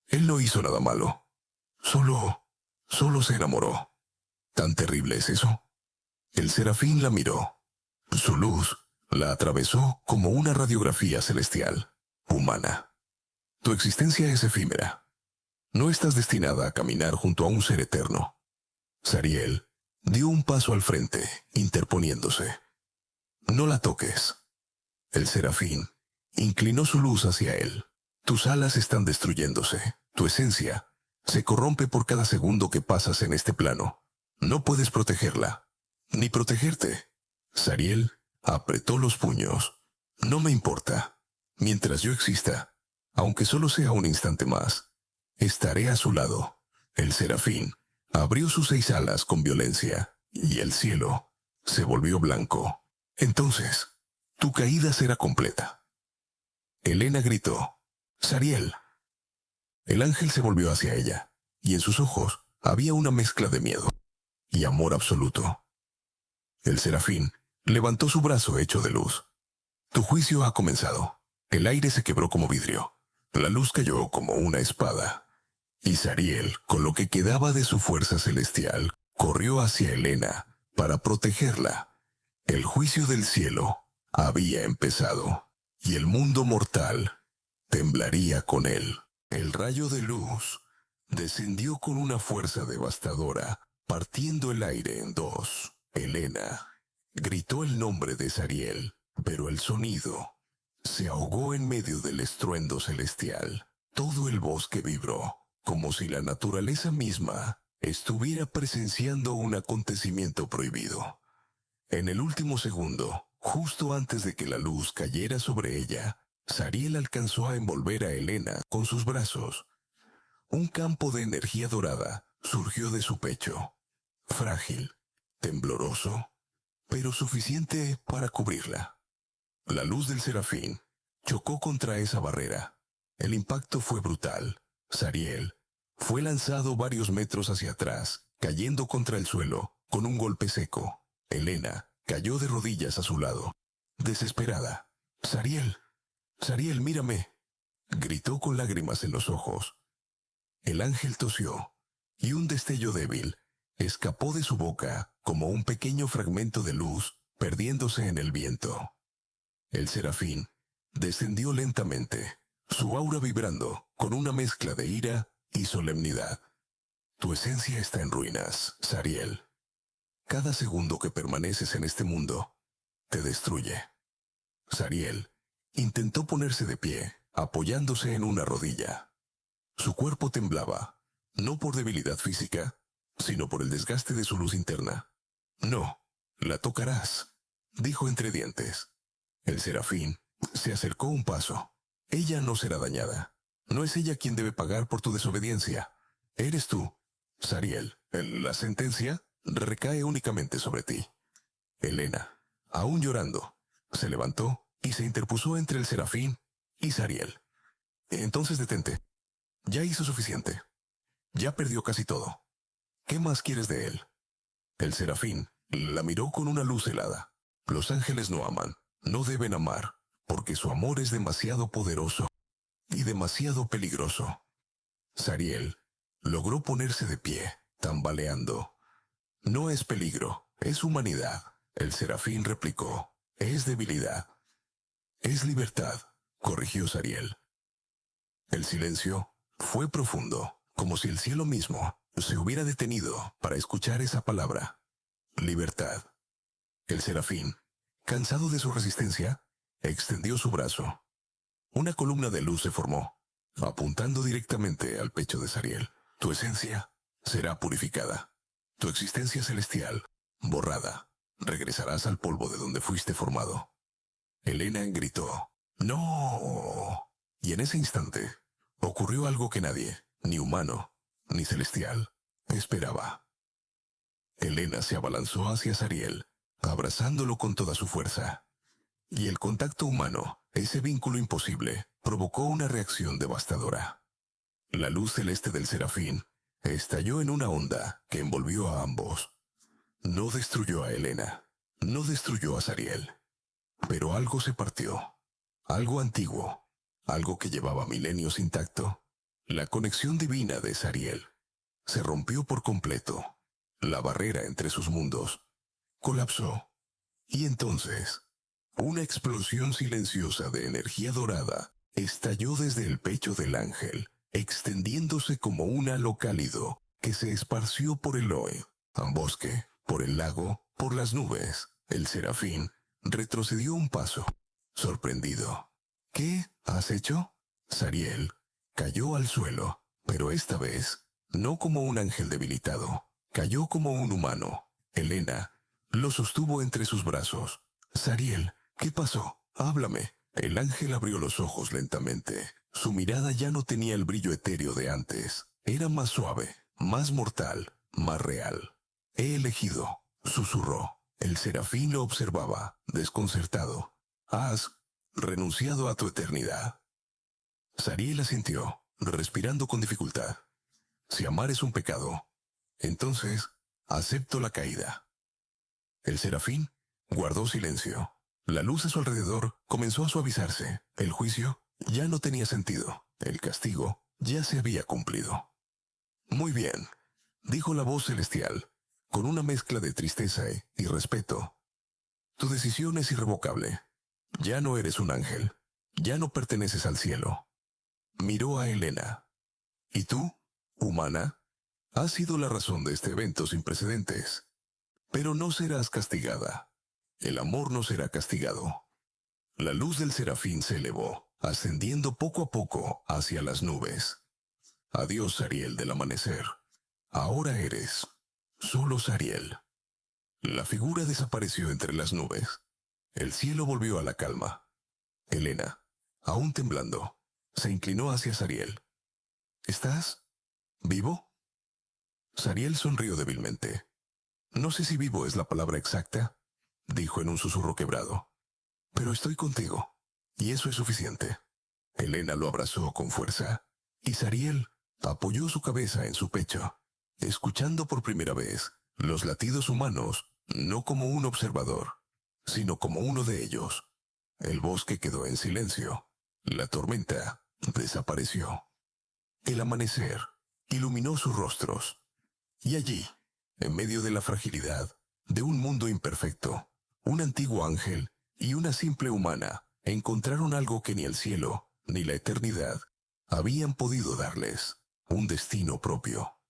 S1: Él no hizo nada malo. Solo se enamoró. ¿Tan terrible es eso? El serafín la miró. Su luz la atravesó como una radiografía celestial, humana. Tu existencia es efímera. No estás destinada a caminar junto a un ser eterno. Zariel dio un paso al frente, interponiéndose. No la toques. El serafín inclinó su luz hacia él. Tus alas están destruyéndose. Tu esencia se corrompe por cada segundo que pasas en este plano. No puedes protegerla, ni protegerte. Zariel apretó los puños. No me importa. Mientras yo exista, aunque solo sea un instante más, estaré a su lado. El serafín abrió sus 6 alas con violencia, y el cielo se volvió blanco. Entonces, tu caída será completa. Helena gritó, Zariel. El ángel se volvió hacia ella, y en sus ojos había una mezcla de miedo y amor absoluto. El serafín levantó su brazo hecho de luz. Tu juicio ha comenzado. El aire se quebró como vidrio. La luz cayó como una espada. Y Zariel, con lo que quedaba de su fuerza celestial, corrió hacia Helena para protegerla. El juicio del cielo había empezado, y el mundo mortal temblaría con él. El rayo de luz descendió con una fuerza devastadora, partiendo el aire en 2. Helena gritó el nombre de Zariel, pero el sonido se ahogó en medio del estruendo celestial. Todo el bosque vibró, como si la naturaleza misma estuviera presenciando un acontecimiento prohibido. En el último segundo, justo antes de que la luz cayera sobre ella, Zariel alcanzó a envolver a Helena con sus brazos. Un campo de energía dorada surgió de su pecho, frágil, tembloroso, pero suficiente para cubrirla. La luz del serafín chocó contra esa barrera. El impacto fue brutal. Zariel fue lanzado varios metros hacia atrás, cayendo contra el suelo con un golpe seco. Helena cayó de rodillas a su lado, desesperada. Zariel, Zariel, mírame, gritó con lágrimas en los ojos. El ángel tosió, y un destello débil escapó de su boca como un pequeño fragmento de luz perdiéndose en el viento. El serafín descendió lentamente, su aura vibrando con una mezcla de ira y solemnidad. Tu esencia está en ruinas, Zariel. Cada segundo que permaneces en este mundo te destruye. Zariel intentó ponerse de pie, apoyándose en una rodilla. Su cuerpo temblaba, no por debilidad física, sino por el desgaste de su luz interna. No, la tocarás, dijo entre dientes. El serafín se acercó un paso. Ella no será dañada. No es ella quien debe pagar por tu desobediencia. Eres tú, Zariel. La sentencia recae únicamente sobre ti. Helena, aún llorando, se levantó y se interpuso entre el serafín y Zariel. Entonces detente. Ya hizo suficiente. Ya perdió casi todo. ¿Qué más quieres de él? El serafín la miró con una luz helada. Los ángeles no aman, no deben amar, porque su amor es demasiado poderoso y demasiado peligroso. Zariel logró ponerse de pie, tambaleando. No es peligro, es humanidad. El serafín replicó. Es debilidad. Es libertad, corrigió Zariel. El silencio fue profundo, como si el cielo mismo se hubiera detenido para escuchar esa palabra. Libertad. El serafín, cansado de su resistencia, extendió su brazo. Una columna de luz se formó, apuntando directamente al pecho de Zariel. Tu esencia será purificada. Tu existencia celestial, borrada. Regresarás al polvo de donde fuiste formado. Helena gritó. ¡No! Y en ese instante ocurrió algo que nadie, ni humano, ni celestial, esperaba. Elena se abalanzó hacia Zariel, abrazándolo con toda su fuerza. Y el contacto humano, ese vínculo imposible, provocó una reacción devastadora. La luz celeste del serafín estalló en una onda que envolvió a ambos. No destruyó a Elena, no destruyó a Zariel, pero algo se partió, algo antiguo, algo que llevaba milenios intacto. La conexión divina de Zariel se rompió por completo. La barrera entre sus mundos colapsó. Y entonces, una explosión silenciosa de energía dorada estalló desde el pecho del ángel, extendiéndose como un halo cálido que se esparció por el bosque, por el lago, por las nubes. El serafín retrocedió un paso, sorprendido. ¿Qué has hecho? Zariel cayó al suelo, pero esta vez no como un ángel debilitado, cayó como un humano. Elena lo sostuvo entre sus brazos. Zariel, ¿qué pasó? Háblame. El ángel abrió los ojos lentamente. Su mirada ya no tenía el brillo etéreo de antes. Era más suave, más mortal, más real. He elegido, susurró. El serafín lo observaba, desconcertado. Has renunciado a tu eternidad. Zariel asintió, respirando con dificultad. Si amar es un pecado, entonces acepto la caída. El serafín guardó silencio. La luz a su alrededor comenzó a suavizarse. El juicio ya no tenía sentido. El castigo ya se había cumplido. Muy bien, dijo la voz celestial, con una mezcla de tristeza y respeto. Tu decisión es irrevocable. Ya no eres un ángel. Ya no perteneces al cielo. Miró a Elena. ¿Y tú, humana? Has sido la razón de este evento sin precedentes. Pero no serás castigada. El amor no será castigado. La luz del serafín se elevó, ascendiendo poco a poco hacia las nubes. Adiós, Zariel del amanecer. Ahora eres solo Zariel. La figura desapareció entre las nubes. El cielo volvió a la calma. Elena, aún temblando, se inclinó hacia Zariel. ¿Estás vivo? Zariel sonrió débilmente. No sé si vivo es la palabra exacta, dijo en un susurro quebrado. Pero estoy contigo, y eso es suficiente. Elena lo abrazó con fuerza, y Zariel apoyó su cabeza en su pecho, escuchando por primera vez los latidos humanos, no como un observador, sino como uno de ellos. El bosque quedó en silencio. La tormenta desapareció. El amanecer iluminó sus rostros. Y allí, en medio de la fragilidad de un mundo imperfecto, un antiguo ángel y una simple humana encontraron algo que ni el cielo ni la eternidad habían podido darles: un destino propio,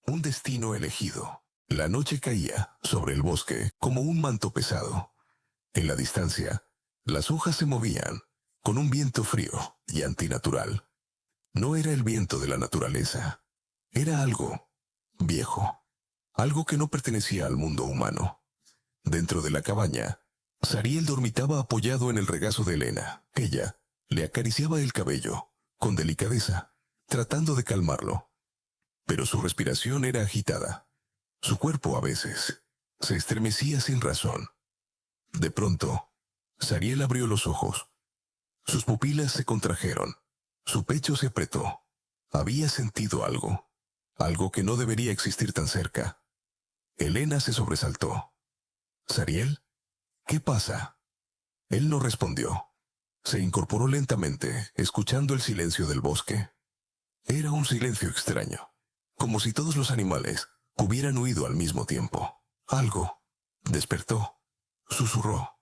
S1: un destino elegido. La noche caía sobre el bosque como un manto pesado. En la distancia, las hojas se movían con un viento frío y antinatural. No era el viento de la naturaleza, era algo viejo, algo que no pertenecía al mundo humano. Dentro de la cabaña, Zariel dormitaba apoyado en el regazo de Elena. Ella le acariciaba el cabello, con delicadeza, tratando de calmarlo. Pero su respiración era agitada. Su cuerpo a veces se estremecía sin razón. De pronto, Zariel abrió los ojos. Sus pupilas se contrajeron. Su pecho se apretó. Había sentido algo, algo que no debería existir tan cerca. Elena se sobresaltó. «¿Zariel? ¿Qué pasa?» Él no respondió. Se incorporó lentamente, escuchando el silencio del bosque. Era un silencio extraño, como si todos los animales hubieran huido al mismo tiempo. Algo despertó, susurró.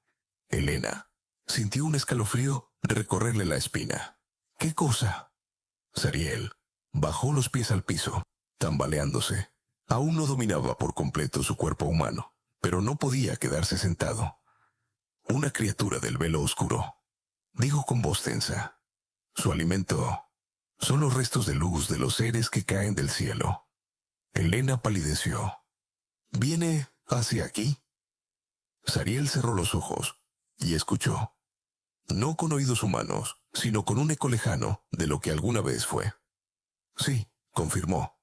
S1: Elena sintió un escalofrío recorrerle la espina. ¿Qué cosa? Zariel bajó los pies al piso, tambaleándose. Aún no dominaba por completo su cuerpo humano, pero no podía quedarse sentado. Una criatura del velo oscuro, dijo con voz tensa. Su alimento son los restos de luz de los seres que caen del cielo. Elena palideció. ¿Viene hacia aquí? Zariel cerró los ojos y escuchó. no con oídos humanos, sino con un eco lejano de lo que alguna vez fue. Sí, confirmó.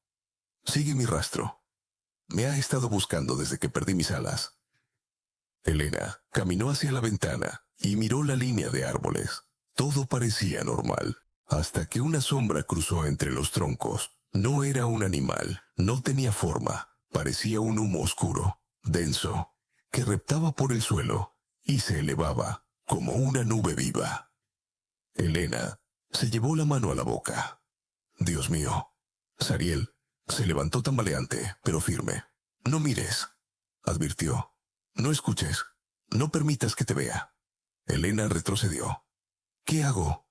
S1: Sigue mi rastro. Me ha estado buscando desde que perdí mis alas. Elena caminó hacia la ventana y miró la línea de árboles. Todo parecía normal, hasta que una sombra cruzó entre los troncos. No era un animal, no tenía forma, parecía un humo oscuro, denso, que reptaba por el suelo y se elevaba como una nube viva. Elena se llevó la mano a la boca. Dios mío. Sariel se levantó tambaleante, pero firme. No mires, advirtió. No escuches. No permitas que te vea. Elena retrocedió. ¿Qué hago?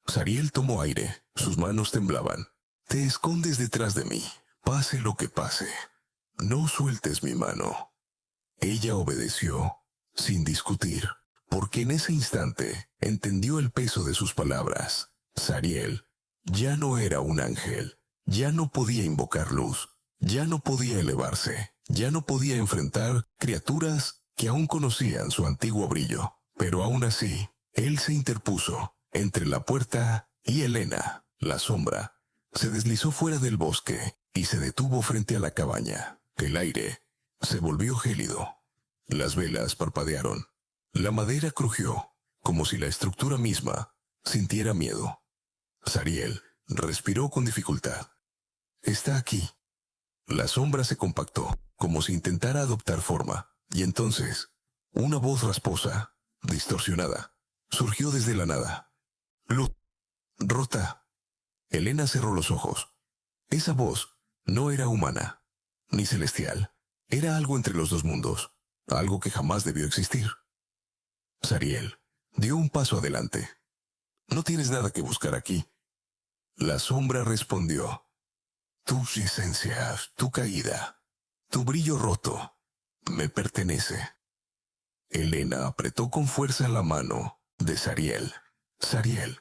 S1: Sariel tomó aire. Sus manos temblaban. Te escondes detrás de mí, pase lo que pase. No sueltes mi mano. Ella obedeció, sin discutir, porque en ese instante entendió el peso de sus palabras. Sariel ya no era un ángel, ya no podía invocar luz, ya no podía elevarse, ya no podía enfrentar criaturas que aún conocían su antiguo brillo. Pero aún así, él se interpuso entre la puerta y Elena. La sombra se deslizó fuera del bosque y se detuvo frente a la cabaña. El aire se volvió gélido. Las velas parpadearon. La madera crujió, como si la estructura misma sintiera miedo. Sariel respiró con dificultad. Está aquí. La sombra se compactó, como si intentara adoptar forma, y entonces, una voz rasposa, distorsionada, surgió desde la nada. Luz. Rota. Elena cerró los ojos. Esa voz no era humana, ni celestial. Era algo entre los dos mundos, algo que jamás debió existir. Sariel dio un paso adelante. No tienes nada que buscar aquí. La sombra respondió. Tu esencia, tu caída, tu brillo roto, me pertenece. Elena apretó con fuerza la mano de Sariel. Sariel,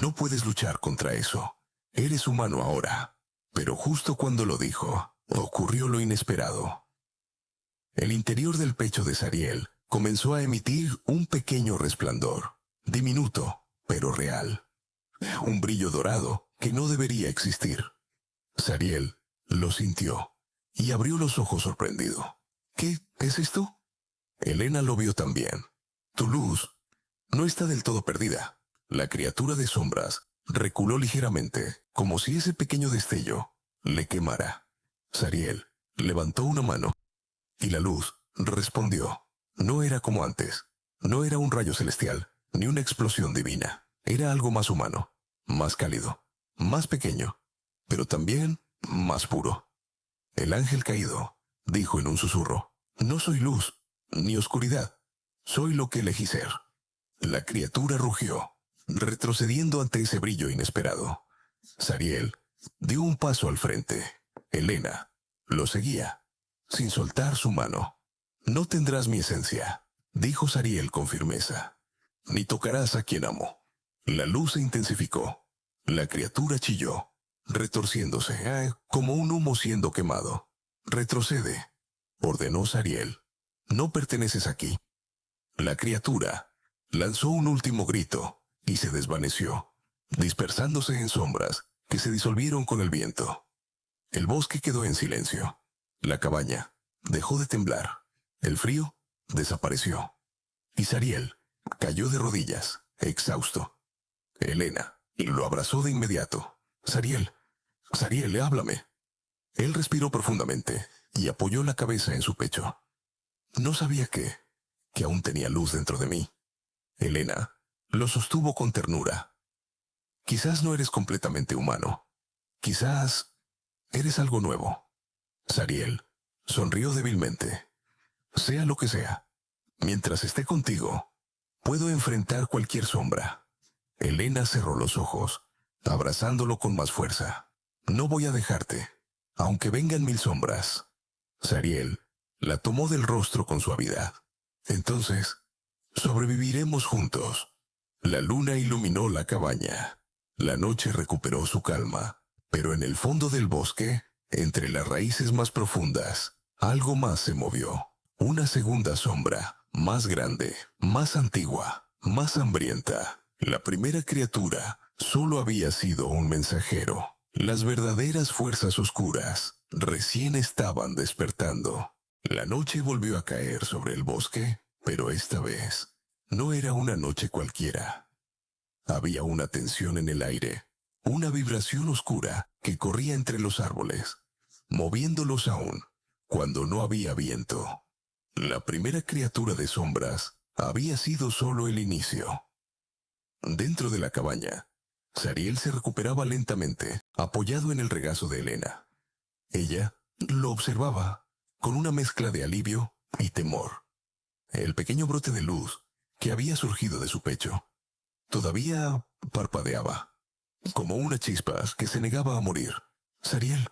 S1: no puedes luchar contra eso. Eres humano ahora. Pero justo cuando lo dijo, ocurrió lo inesperado. El interior del pecho de Sariel comenzó a emitir un pequeño resplandor, diminuto, pero real. Un brillo dorado que no debería existir. Sariel lo sintió y abrió los ojos sorprendido. ¿Qué es esto? Elena lo vio también. Tu luz no está del todo perdida. La criatura de sombras reculó ligeramente, como si ese pequeño destello le quemara. Sariel levantó una mano y la luz respondió. No era como antes. No era un rayo celestial, ni una explosión divina. Era algo más humano, más cálido, más pequeño, pero también más puro. El ángel caído dijo en un susurro. No soy luz, ni oscuridad. Soy lo que elegí ser. La criatura rugió, retrocediendo ante ese brillo inesperado. Sariel dio un paso al frente. Elena lo seguía, sin soltar su mano. No tendrás mi esencia, dijo Sariel con firmeza, ni tocarás a quien amo. La luz se intensificó. La criatura chilló, retorciéndose, como un humo siendo quemado. Retrocede, ordenó Sariel. No perteneces aquí. La criatura lanzó un último grito y se desvaneció, dispersándose en sombras que se disolvieron con el viento. El bosque quedó en silencio. La cabaña dejó de temblar. El frío desapareció. Y Sariel cayó de rodillas, exhausto. Elena lo abrazó de inmediato. Sariel, háblame. Él respiró profundamente y apoyó la cabeza en su pecho. No sabía que aún tenía luz dentro de mí. Elena lo sostuvo con ternura. Quizás no eres completamente humano. Quizás eres algo nuevo. Sariel sonrió débilmente. Sea lo que sea, mientras esté contigo, puedo enfrentar cualquier sombra. Elena cerró los ojos, abrazándolo con más fuerza. No voy a dejarte, aunque vengan 1000 sombras. Sariel la tomó del rostro con suavidad. Entonces, sobreviviremos juntos. La luna iluminó la cabaña. La noche recuperó su calma, pero en el fondo del bosque, entre las raíces más profundas, algo más se movió. Una segunda sombra, más grande, más antigua, más hambrienta. La primera criatura solo había sido un mensajero. Las verdaderas fuerzas oscuras recién estaban despertando. La noche volvió a caer sobre el bosque, pero esta vez no era una noche cualquiera. Había una tensión en el aire, una vibración oscura que corría entre los árboles, moviéndolos aún cuando no había viento. La primera criatura de sombras había sido solo el inicio. Dentro de la cabaña, Zariel se recuperaba lentamente, apoyado en el regazo de Elena. Ella lo observaba con una mezcla de alivio y temor. El pequeño brote de luz que había surgido de su pecho todavía parpadeaba, como una chispa que se negaba a morir. «Zariel»,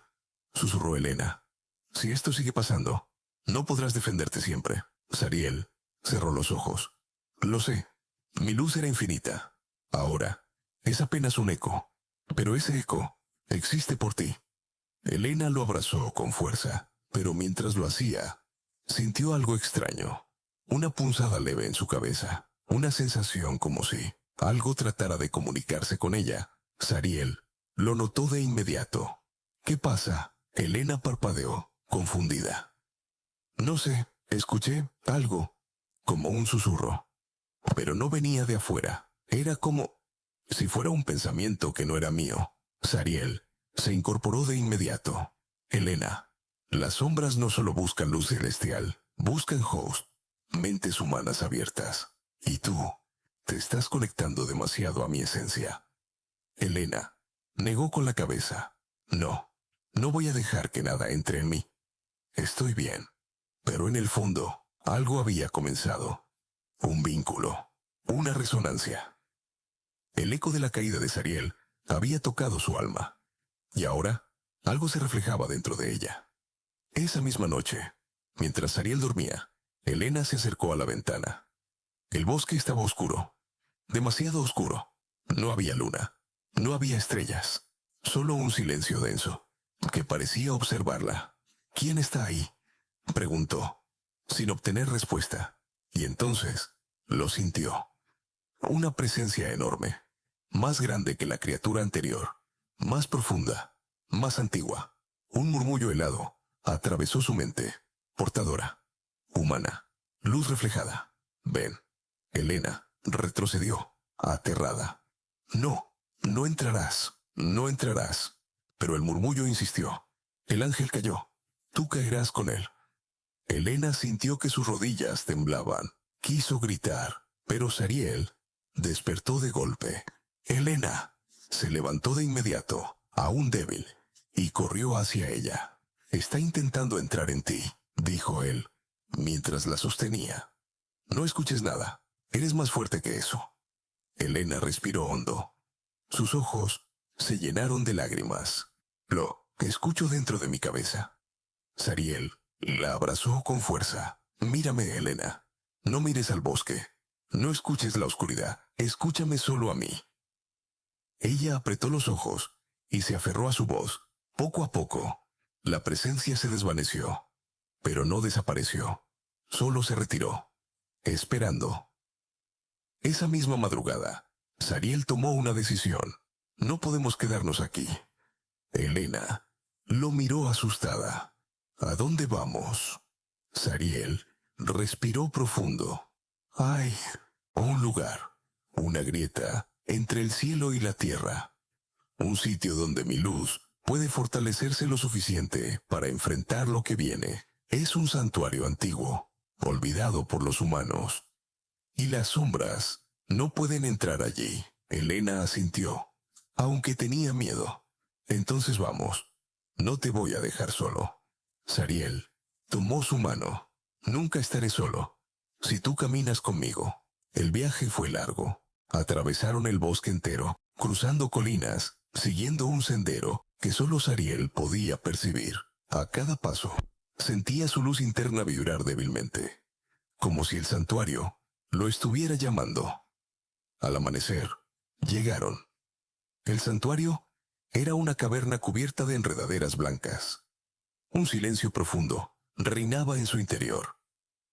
S1: susurró Elena, «si esto sigue pasando, no podrás defenderte siempre». Zariel cerró los ojos. «Lo sé, mi luz era infinita. Ahora es apenas un eco, pero ese eco existe por ti». Elena lo abrazó con fuerza, pero mientras lo hacía, sintió algo extraño. Una punzada leve en su cabeza, una sensación como si algo tratara de comunicarse con ella. Zariel lo notó de inmediato. «¿Qué pasa?», Elena parpadeó, confundida. «No sé, escuché algo, como un susurro. Pero no venía de afuera. Era como si fuera un pensamiento que no era mío». Zariel se incorporó de inmediato. «Elena, las sombras no solo buscan luz celestial, buscan host, mentes humanas abiertas. Y tú te estás conectando demasiado a mi esencia». Elena negó con la cabeza. «No, no voy a dejar que nada entre en mí. Estoy bien». Pero en el fondo, algo había comenzado. Un vínculo, una resonancia. El eco de la caída de Zariel había tocado su alma. Y ahora, algo se reflejaba dentro de ella. Esa misma noche, mientras Zariel dormía, Elena se acercó a la ventana. El bosque estaba oscuro, demasiado oscuro. No había luna, no había estrellas, solo un silencio denso, que parecía observarla. «¿Quién está ahí?», preguntó, sin obtener respuesta. Y entonces lo sintió. Una presencia enorme, más grande que la criatura anterior, más profunda, más antigua. Un murmullo helado atravesó su mente, portadora, humana, luz reflejada. «Ven». Elena retrocedió, aterrada. «No, no entrarás, no entrarás». Pero el murmullo insistió. «El ángel cayó. Tú caerás con él». Elena sintió que sus rodillas temblaban. Quiso gritar, pero Zariel despertó de golpe. «Elena». Se levantó de inmediato, aún débil, y corrió hacia ella. «Está intentando entrar en ti», dijo él, mientras la sostenía. «No escuches nada. Eres más fuerte que eso». Elena respiró hondo. Sus ojos se llenaron de lágrimas. «Lo escucho dentro de mi cabeza». Zariel la abrazó con fuerza. «Mírame, Elena. No mires al bosque. No escuches la oscuridad. Escúchame solo a mí». Ella apretó los ojos y se aferró a su voz. Poco a poco, la presencia se desvaneció, pero no desapareció. Solo se retiró, esperando. Esa misma madrugada, Zariel tomó una decisión. «No podemos quedarnos aquí». Elena lo miró asustada. «¿A dónde vamos?». Zariel respiró profundo. «Hay un lugar, una grieta entre el cielo y la tierra. Un sitio donde mi luz puede fortalecerse lo suficiente para enfrentar lo que viene. Es un santuario antiguo, olvidado por los humanos. Y las sombras no pueden entrar allí». Elena asintió, aunque tenía miedo. «Entonces vamos. No te voy a dejar solo». Zariel tomó su mano. «Nunca estaré solo, si tú caminas conmigo». El viaje fue largo. Atravesaron el bosque entero, cruzando colinas, siguiendo un sendero que solo Zariel podía percibir. A cada paso, sentía su luz interna vibrar débilmente, como si el santuario lo estuviera llamando. Al amanecer, llegaron. El santuario era una caverna cubierta de enredaderas blancas. Un silencio profundo reinaba en su interior.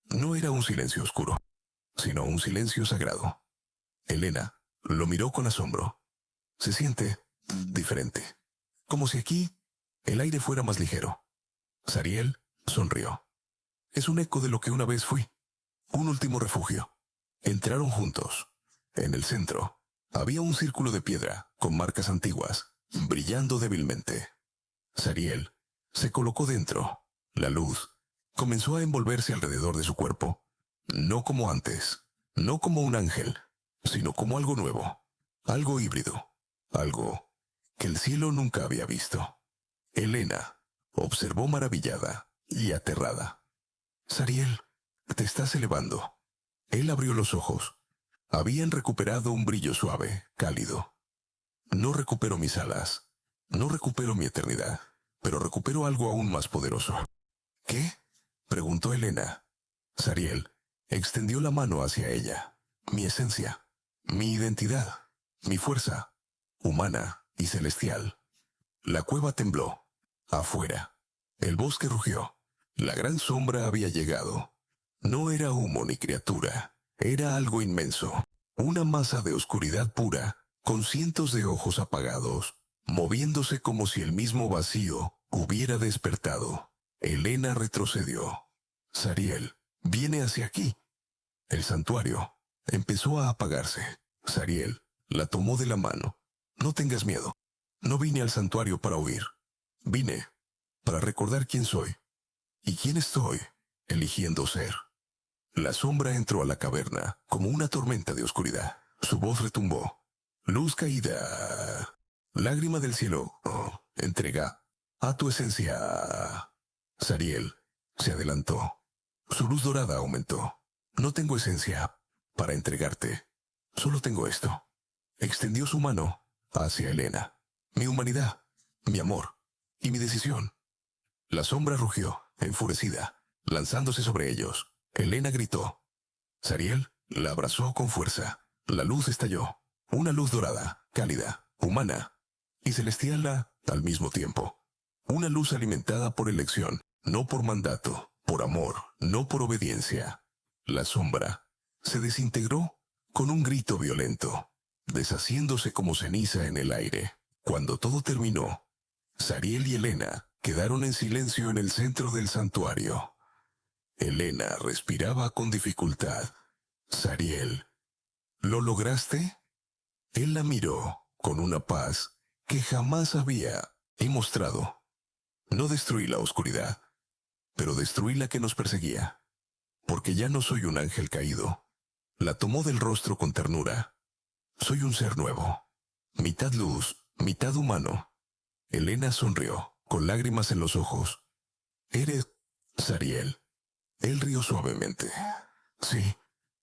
S1: No era un silencio oscuro, sino un silencio sagrado. Elena lo miró con asombro. Se siente diferente, como si aquí el aire fuera más ligero. Zariel sonrió. Es un eco de lo que una vez fui. Un último refugio. Entraron juntos. En el centro había un círculo de piedra con marcas antiguas, brillando débilmente. Zariel se colocó dentro. La luz comenzó a envolverse alrededor de su cuerpo. No como antes, no como un ángel, sino como algo nuevo, algo híbrido, algo que el cielo nunca había visto. Elena observó maravillada y aterrada. Zariel, te estás elevando. Él abrió los ojos. Habían recuperado un brillo suave, cálido. No recupero mis alas, no recupero mi eternidad, pero recupero algo aún más poderoso. ¿Qué? Preguntó Elena. Zariel extendió la mano hacia ella. Mi esencia, mi identidad, mi fuerza, humana y celestial. La cueva tembló. Afuera, el bosque rugió. La gran sombra había llegado. No era humo ni criatura, era algo inmenso. Una masa de oscuridad pura, con cientos de ojos apagados, moviéndose como si el mismo vacío hubiera despertado. Elena retrocedió. Zariel, viene hacia aquí. El santuario empezó a apagarse. Zariel la tomó de la mano. No tengas miedo. No vine al santuario para huir. Vine para recordar quién soy y quién estoy eligiendo ser. La sombra entró a la caverna como una tormenta de oscuridad. Su voz retumbó. Luz caída. Lágrima del cielo. Oh, entrega a tu esencia. Zariel se adelantó. Su luz dorada aumentó. No tengo esencia para entregarte. Solo tengo esto. Extendió su mano hacia Elena. Mi humanidad, mi amor y mi decisión. La sombra rugió, enfurecida, lanzándose sobre ellos. Elena gritó. Zariel la abrazó con fuerza. La luz estalló. Una luz dorada, cálida, humana y celestial al mismo tiempo. Una luz alimentada por elección, no por mandato, por amor, no por obediencia. La sombra se desintegró con un grito violento, deshaciéndose como ceniza en el aire. Cuando todo terminó, Zariel y Elena quedaron en silencio en el centro del santuario. Elena respiraba con dificultad. Zariel, ¿lo lograste? Él la miró con una paz que jamás había mostrado. No destruí la oscuridad, pero destruí la que nos perseguía. Porque ya no soy un ángel caído. La tomó del rostro con ternura. Soy un ser nuevo, mitad luz, mitad humano. Elena sonrió, con lágrimas en los ojos. ¿Eres Zariel? Él rió suavemente. Sí,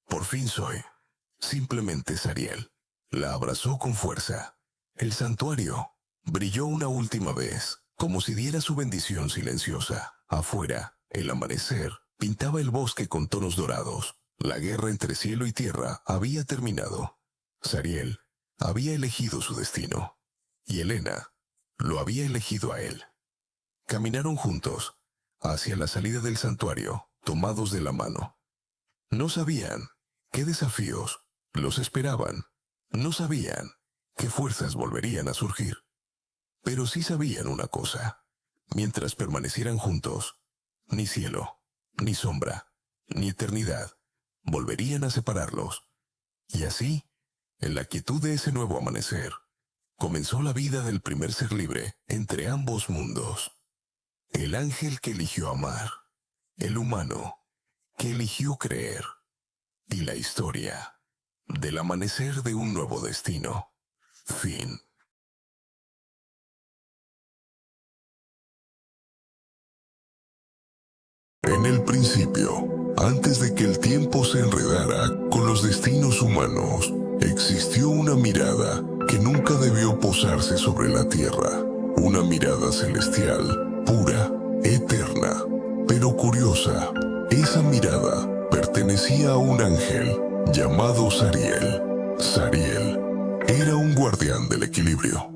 S1: por fin soy. Simplemente Zariel. La abrazó con fuerza. El santuario brilló una última vez, como si diera su bendición silenciosa. Afuera, el amanecer pintaba el bosque con tonos dorados. La guerra entre cielo y tierra había terminado. Zariel había elegido su destino, y Elena lo había elegido a él. Caminaron juntos hacia la salida del santuario, tomados de la mano. No sabían qué desafíos los esperaban. No sabían qué fuerzas volverían a surgir. Pero sí sabían una cosa. Mientras permanecieran juntos, ni cielo, ni sombra, ni eternidad volverían a separarlos. Y así, en la quietud de ese nuevo amanecer, comenzó la vida del primer ser libre entre ambos mundos. El ángel que eligió amar, el humano que eligió creer, y la historia del amanecer de un nuevo destino. Fin. En el principio, antes de que el tiempo se enredara con los destinos humanos, existió una mirada que nunca debió posarse sobre la tierra. Una mirada celestial, pura, eterna, pero curiosa. Esa mirada pertenecía a un ángel llamado Zariel. Zariel era un guardián del equilibrio,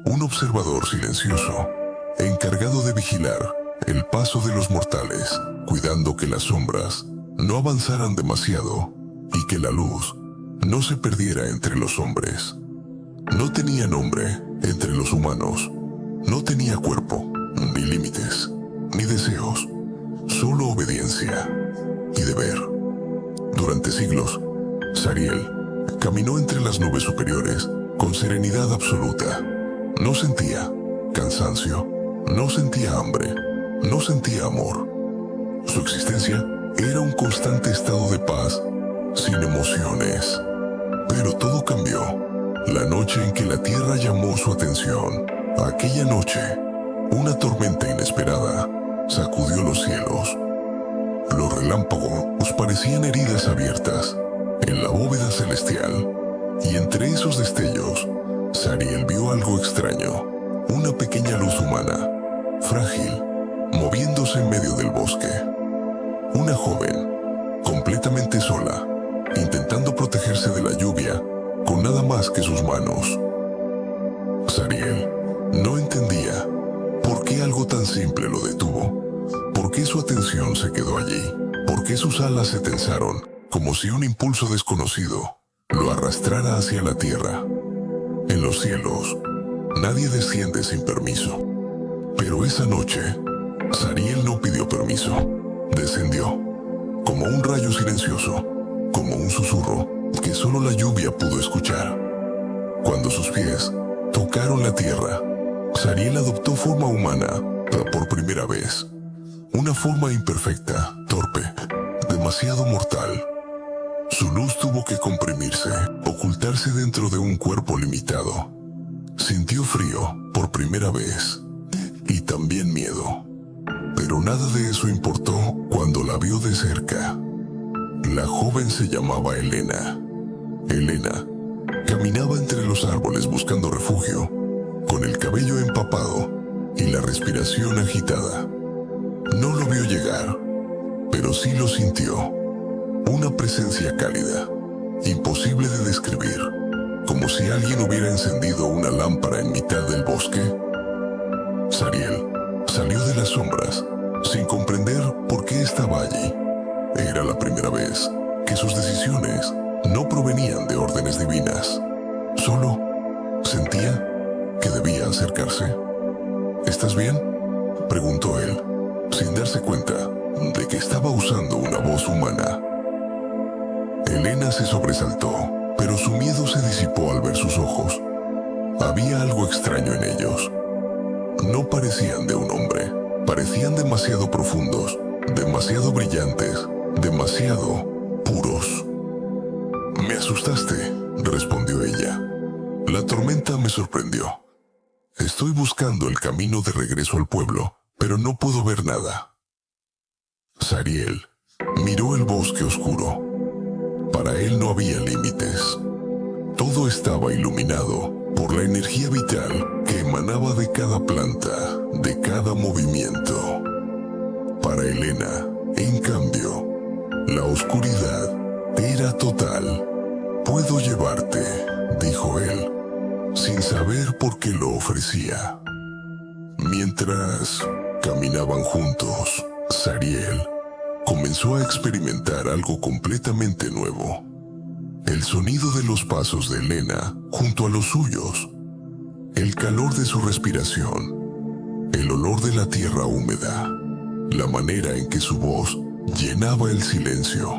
S1: un observador silencioso, encargado de vigilar el paso de los mortales, cuidando que las sombras no avanzaran demasiado y que la luz no se perdiera entre los hombres. No tenía nombre entre los humanos. No tenía cuerpo, ni límites, ni deseos, solo obediencia y deber. Durante siglos, Zariel caminó entre las nubes superiores con serenidad absoluta. No sentía cansancio, no sentía hambre, no sentía amor. Su existencia era un constante estado de paz, sin emociones. Pero todo cambió la noche en que la tierra llamó su atención. Aquella noche, una tormenta inesperada sacudió los cielos. Los relámpagos parecían heridas abiertas en la bóveda celestial, y entre esos destellos, Zariel vio algo extraño, una pequeña luz humana, frágil, moviéndose en medio del bosque. Una joven, completamente sola, intentando protegerse de la lluvia con nada más que sus manos. Zariel no entendía por qué algo tan simple lo detuvo, por qué su atención se quedó allí, por qué sus alas se tensaron, como si un impulso desconocido lo arrastrara hacia la tierra. En los cielos, nadie desciende sin permiso. Pero esa noche, Zariel no pidió permiso. Descendió, como un rayo silencioso, como un susurro que solo la lluvia pudo escuchar. Cuando sus pies tocaron la tierra, Zariel adoptó forma humana por primera vez. Una forma imperfecta, torpe, demasiado mortal. Su luz tuvo que comprimirse, ocultarse dentro de un cuerpo limitado. Sintió frío por primera vez y también miedo. Pero nada de eso importó cuando la vio de cerca. La joven se llamaba Elena. Elena caminaba entre los árboles buscando refugio, con el cabello empapado y la respiración agitada. No lo vio llegar, pero sí lo sintió. Una presencia cálida, imposible de describir, como si alguien hubiera encendido una lámpara en mitad del bosque. Zariel salió de las sombras, sin comprender por qué estaba allí. Era la primera vez que sus decisiones no provenían de órdenes divinas. Solo sentía que debía acercarse. ¿Estás bien?, preguntó él, sin darse cuenta de que estaba usando una voz humana. Elena se sobresaltó, pero su miedo se disipó al ver sus ojos. Había algo extraño en ellos. No parecían de un hombre, parecían demasiado profundos, demasiado brillantes, demasiado puros. «Me asustaste», respondió ella. «La tormenta me sorprendió. Estoy buscando el camino de regreso al pueblo, pero no puedo ver nada». Zariel miró el bosque oscuro. Para él no había límites. Todo estaba iluminado por la energía vital que emanaba de cada planta, de cada movimiento. Para Elena, en cambio, la oscuridad era total. «Puedo llevarte», dijo él, sin saber por qué lo ofrecía. Mientras caminaban juntos, Zariel comenzó a experimentar algo completamente nuevo. El sonido de los pasos de Elena junto a los suyos, el calor de su respiración, el olor de la tierra húmeda, la manera en que su voz llenaba el silencio.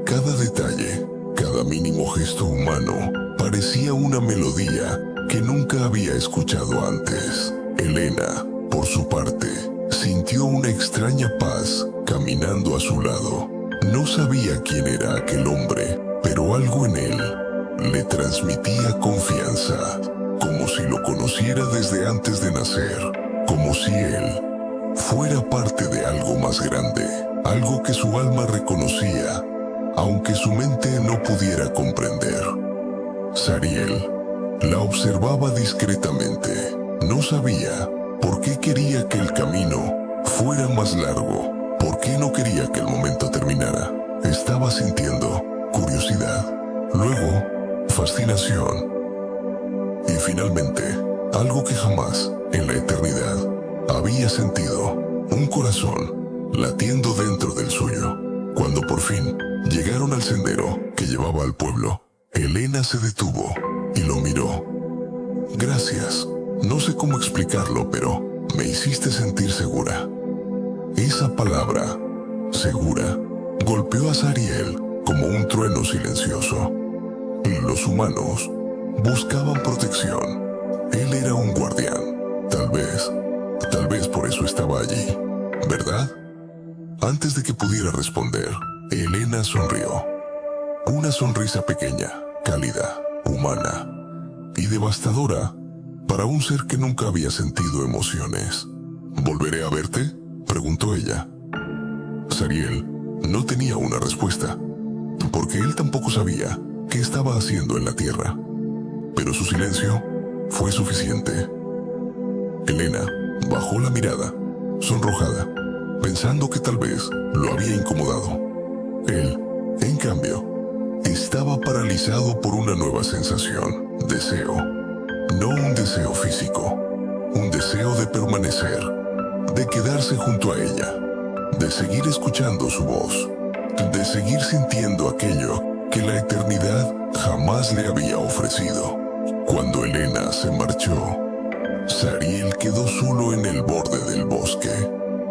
S1: Cada detalle, cada mínimo gesto humano, parecía una melodía que nunca había escuchado antes. Elena, por su parte, sintió una extraña paz caminando a su lado. No sabía quién era aquel hombre, pero algo en él le transmitía confianza, como si lo conociera desde antes de nacer, como si él fuera parte de algo más grande, algo que su alma reconocía, aunque su mente no pudiera comprender. Zariel la observaba discretamente. No sabía por qué quería que el camino fuera más largo, por qué no quería que el momento terminara. Estaba sintiendo curiosidad, luego fascinación y finalmente algo que jamás en la eternidad había sentido, un corazón latiendo dentro del suyo. Cuando por fin llegaron al sendero que llevaba al pueblo, Elena se detuvo y lo miró. Gracias. No sé cómo explicarlo, pero me hiciste sentir segura. Esa palabra, segura, golpeó a Zariel como un trueno silencioso. Los humanos buscaban protección. Él era un guardián. Tal vez por eso estaba allí, ¿verdad? Antes de que pudiera responder, Elena sonrió. Una sonrisa pequeña, cálida, humana y devastadora para un ser que nunca había sentido emociones. ¿Volveré a verte?, preguntó ella. Zariel no tenía una respuesta, porque él tampoco sabía qué estaba haciendo en la tierra. Pero su silencio fue suficiente. Elena bajó la mirada, sonrojada, pensando que tal vez lo había incomodado. Él, en cambio, estaba paralizado por una nueva sensación, deseo. No un deseo físico, un deseo de permanecer, de quedarse junto a ella, de seguir escuchando su voz, de seguir sintiendo aquello que la eternidad jamás le había ofrecido. Cuando Elena se marchó, Zariel quedó solo en el borde del bosque,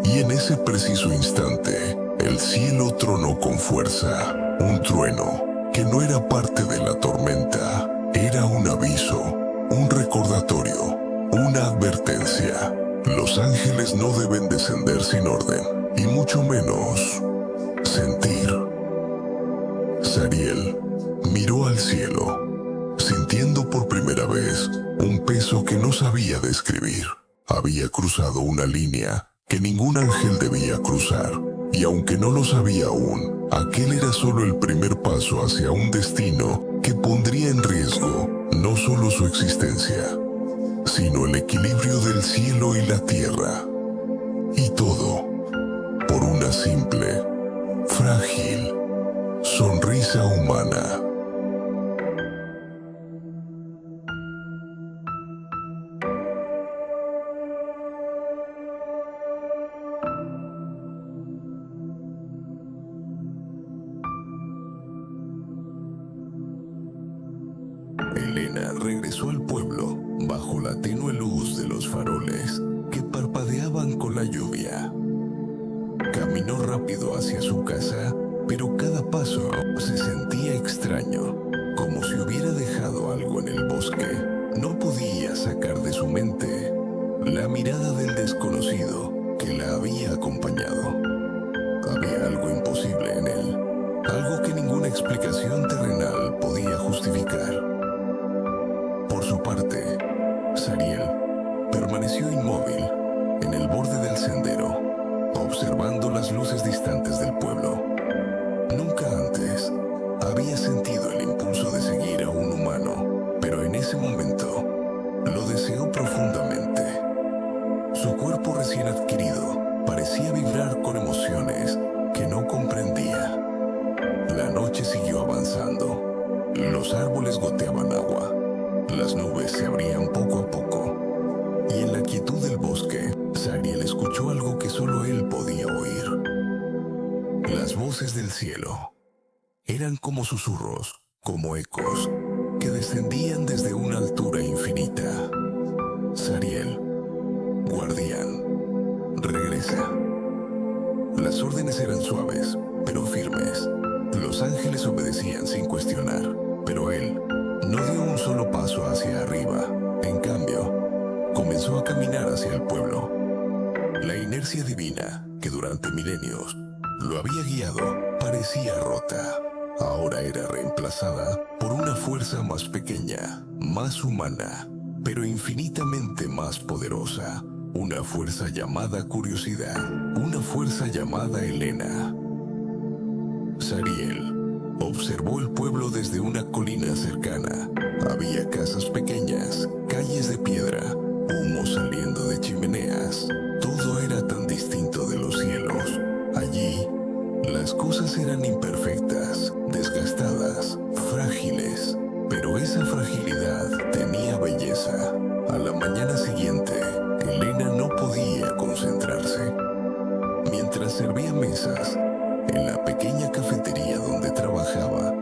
S1: y en ese preciso instante, el cielo tronó con fuerza, un trueno que no era parte de la tormenta, era un aviso, un recordatorio, una advertencia. Los ángeles no deben descender sin orden, y mucho menos sentir. Zariel miró al cielo, sintiendo por primera vez un peso que no sabía describir. Había cruzado una línea que ningún ángel debía cruzar, y aunque no lo sabía aún, aquel era solo el primer paso hacia un destino que pondría en riesgo no solo su existencia, sino el equilibrio del cielo y la tierra. Y todo por una simple, frágil sonrisa humana. Elena regresó al pueblo bajo la tenue luz de los faroles que parpadeaban con la lluvia. Caminó rápido hacia su casa, pero cada paso se sentía extraño, como si hubiera dejado algo en el bosque. No podía sacar de su mente la mirada del desconocido que la había acompañado. Había algo imposible en él, algo que ninguna explicación terrenal podía justificar. Por su parte, Zariel permaneció inmóvil en el borde del sendero, observando las luces distantes del pueblo. Nunca antes había sentido el impulso de seguir a un humano, pero en ese momento lo deseó profundamente. Su cuerpo recién adquirido parecía vibrar con emociones que no comprendía. La noche siguió avanzando. Los árboles goteaban agua. Las nubes se abrían poco a poco. Y en la quietud del bosque, Zariel escuchó algo que solo él podía oír. Las voces del cielo eran como susurros, como ecos, que descendían desde una altura infinita. Zariel, guardián, regresa. Las órdenes eran suaves, pero firmes. Los ángeles obedecían sin cuestionar, pero él no dio un solo paso hacia arriba. En cambio, comenzó a caminar hacia el pueblo. La inercia divina, que durante milenios lo había guiado, parecía rota. Ahora era reemplazada por una fuerza más pequeña, más humana, pero infinitamente más poderosa. Una fuerza llamada curiosidad, una fuerza llamada Elena. Zariel observó el pueblo desde una colina cercana. Había casas pequeñas, calles de piedra, humo saliendo de chimeneas. Todo era tan distinto de los cielos. Allí, las cosas eran imperfectas, desgastadas, frágiles, pero esa fragilidad tenía belleza. A la mañana siguiente, Elena no podía concentrarse. Mientras servía mesas en la pequeña cafetería donde trabajaba,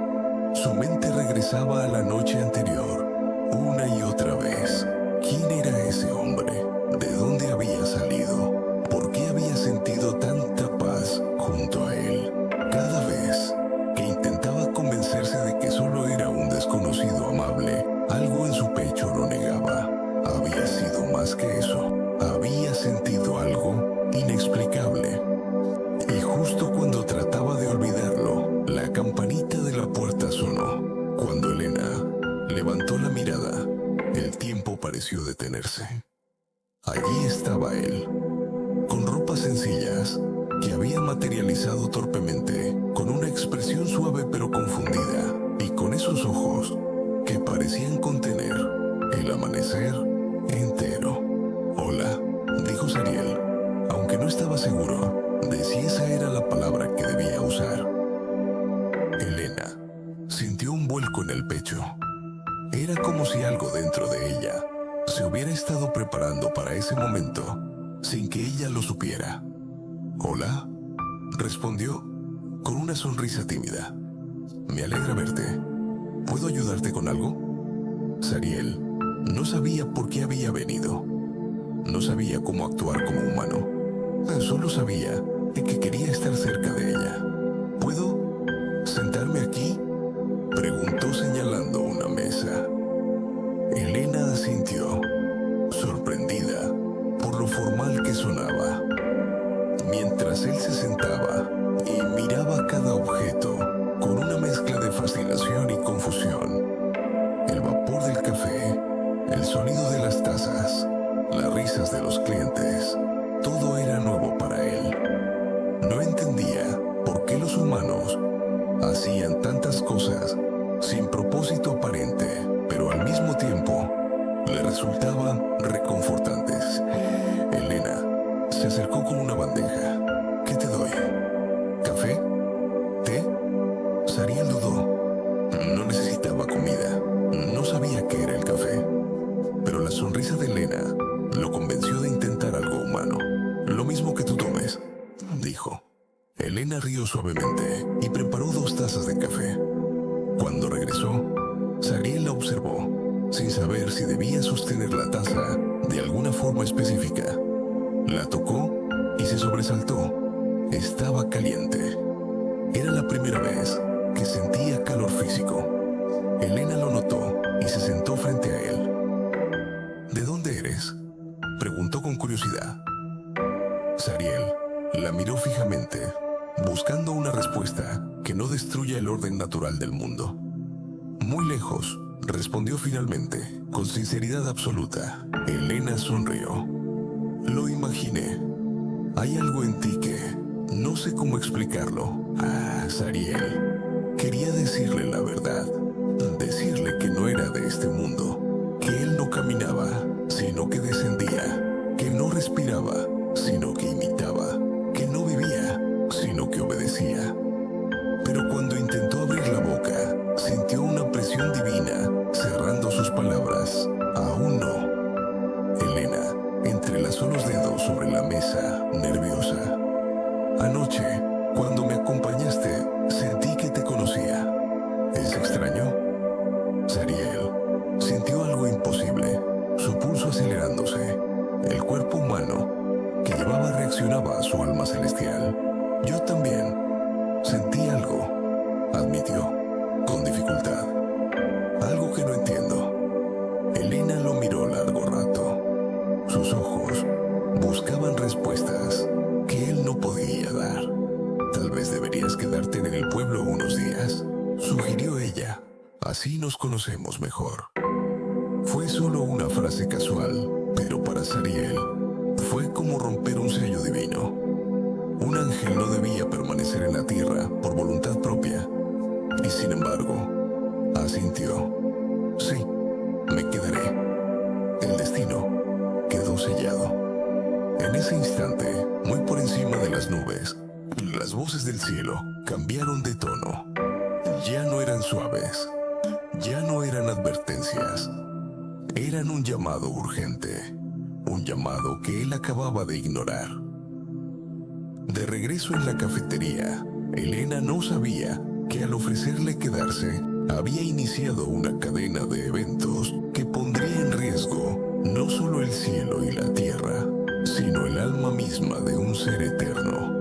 S1: su mente regresaba regresaba a la noche anterior, una y otra vez. ¿Quién era ese hombre? ¿De dónde había salido? ¿Por qué había sentido tanta paz junto a él? Cada vez que intentaba convencerse de que solo era un desconocido amable, algo en su pecho lo negaba. Había sido más que eso. Había sentido algo inexplicable. Y justo cuando trataba de olvidarlo, la campanita de la puerta sonó. Cuando Elena levantó la mirada, el tiempo pareció detenerse. Allí estaba él, con ropas sencillas que había materializado torpemente, con una expresión suave pero confundida, y con esos ojos que parecían contener el amanecer entero. «Hola», dijo Sariel, aunque no estaba seguro de si esa era la palabra que debía usar. Elena sintió un vuelco en el pecho. Era como si algo dentro de ella se hubiera estado preparando para ese momento sin que ella lo supiera. «Hola», respondió con una sonrisa tímida. «Me alegra verte. ¿Puedo ayudarte con algo?» Sariel no sabía por qué había venido. No sabía cómo actuar como humano. Solo sabía que quería estar cerca de ella. «¿Puedo sentarme aquí?», preguntó señalando una mesa. Elena asintió, sorprendida por lo formal que sonaba. Mientras él se sentaba y miraba cada objeto con una mezcla de fascinación y confusión. El vapor del café, el sonido de las tazas, las risas de los clientes, todo era nuevo para él. No entendía por qué los humanos hacían tantas cosas sin propósito aparente, pero al mismo tiempo le resultaban reconfortantes. Elena se acercó con una bandeja. «¿Qué te doy? ¿Café? ¿Té?» Sariel dudó. No necesitaba comida. No sabía qué era el café. Pero la sonrisa de Elena lo convenció de intentar algo humano. «Lo mismo que tú tomes», dijo. Elena rió suavemente y preparó 2 tazas de café. Cuando regresó, Sariel la observó, sin saber si debía sostener la taza de alguna forma específica. La tocó y se sobresaltó. Estaba caliente. Era la primera vez que sentía calor físico. Elena lo notó y se sentó frente a él. «¿De dónde eres?», preguntó con curiosidad. Sariel la miró fijamente, buscando una respuesta que no destruya el orden natural del mundo. «Muy lejos», respondió finalmente, con sinceridad absoluta. Elena sonrió. «Lo imaginé. Hay algo en ti que no sé cómo explicarlo». Sariel quería decirle la verdad, decirle que no era de este mundo, que él no caminaba, sino que descendía, que no respiraba, sino que imitaba, que no vivía, sino que obedecía. Pero cuando intentó abrir la boca, sintió una presión divina cerrando sus palabras. «Aún no». Elena entrelazó los dedos sobre la mesa, nerviosa. «Anoche, cuando me acompañaste, sentí que te conocía. ¿Es extraño?» Sariel sintió algo imposible, su pulso acelerándose. El cuerpo humano que llevaba reaccionaba a su alma celestial. «Yo también sentí algo», admitió, con dificultad. «Algo que no entiendo». Elena lo miró largo rato. Sus ojos buscaban respuestas que él no podía dar. «Tal vez deberías quedarte en el pueblo unos días», sugirió ella. «Así nos conocemos mejor». Fue solo una frase casual, pero para Sariel fue como romper un sello divino. Un ángel no debía permanecer en la tierra por voluntad propia, y sin embargo, asintió. «Sí, me quedaré». El destino quedó sellado. En ese instante, muy por encima de las nubes, las voces del cielo cambiaron de tono. Ya no eran suaves, ya no eran advertencias. Eran un llamado urgente, un llamado que él acababa de ignorar. De regreso en la cafetería, Elena no sabía que al ofrecerle quedarse, había iniciado una cadena de eventos que pondría en riesgo no solo el cielo y la tierra, sino el alma misma de un ser eterno.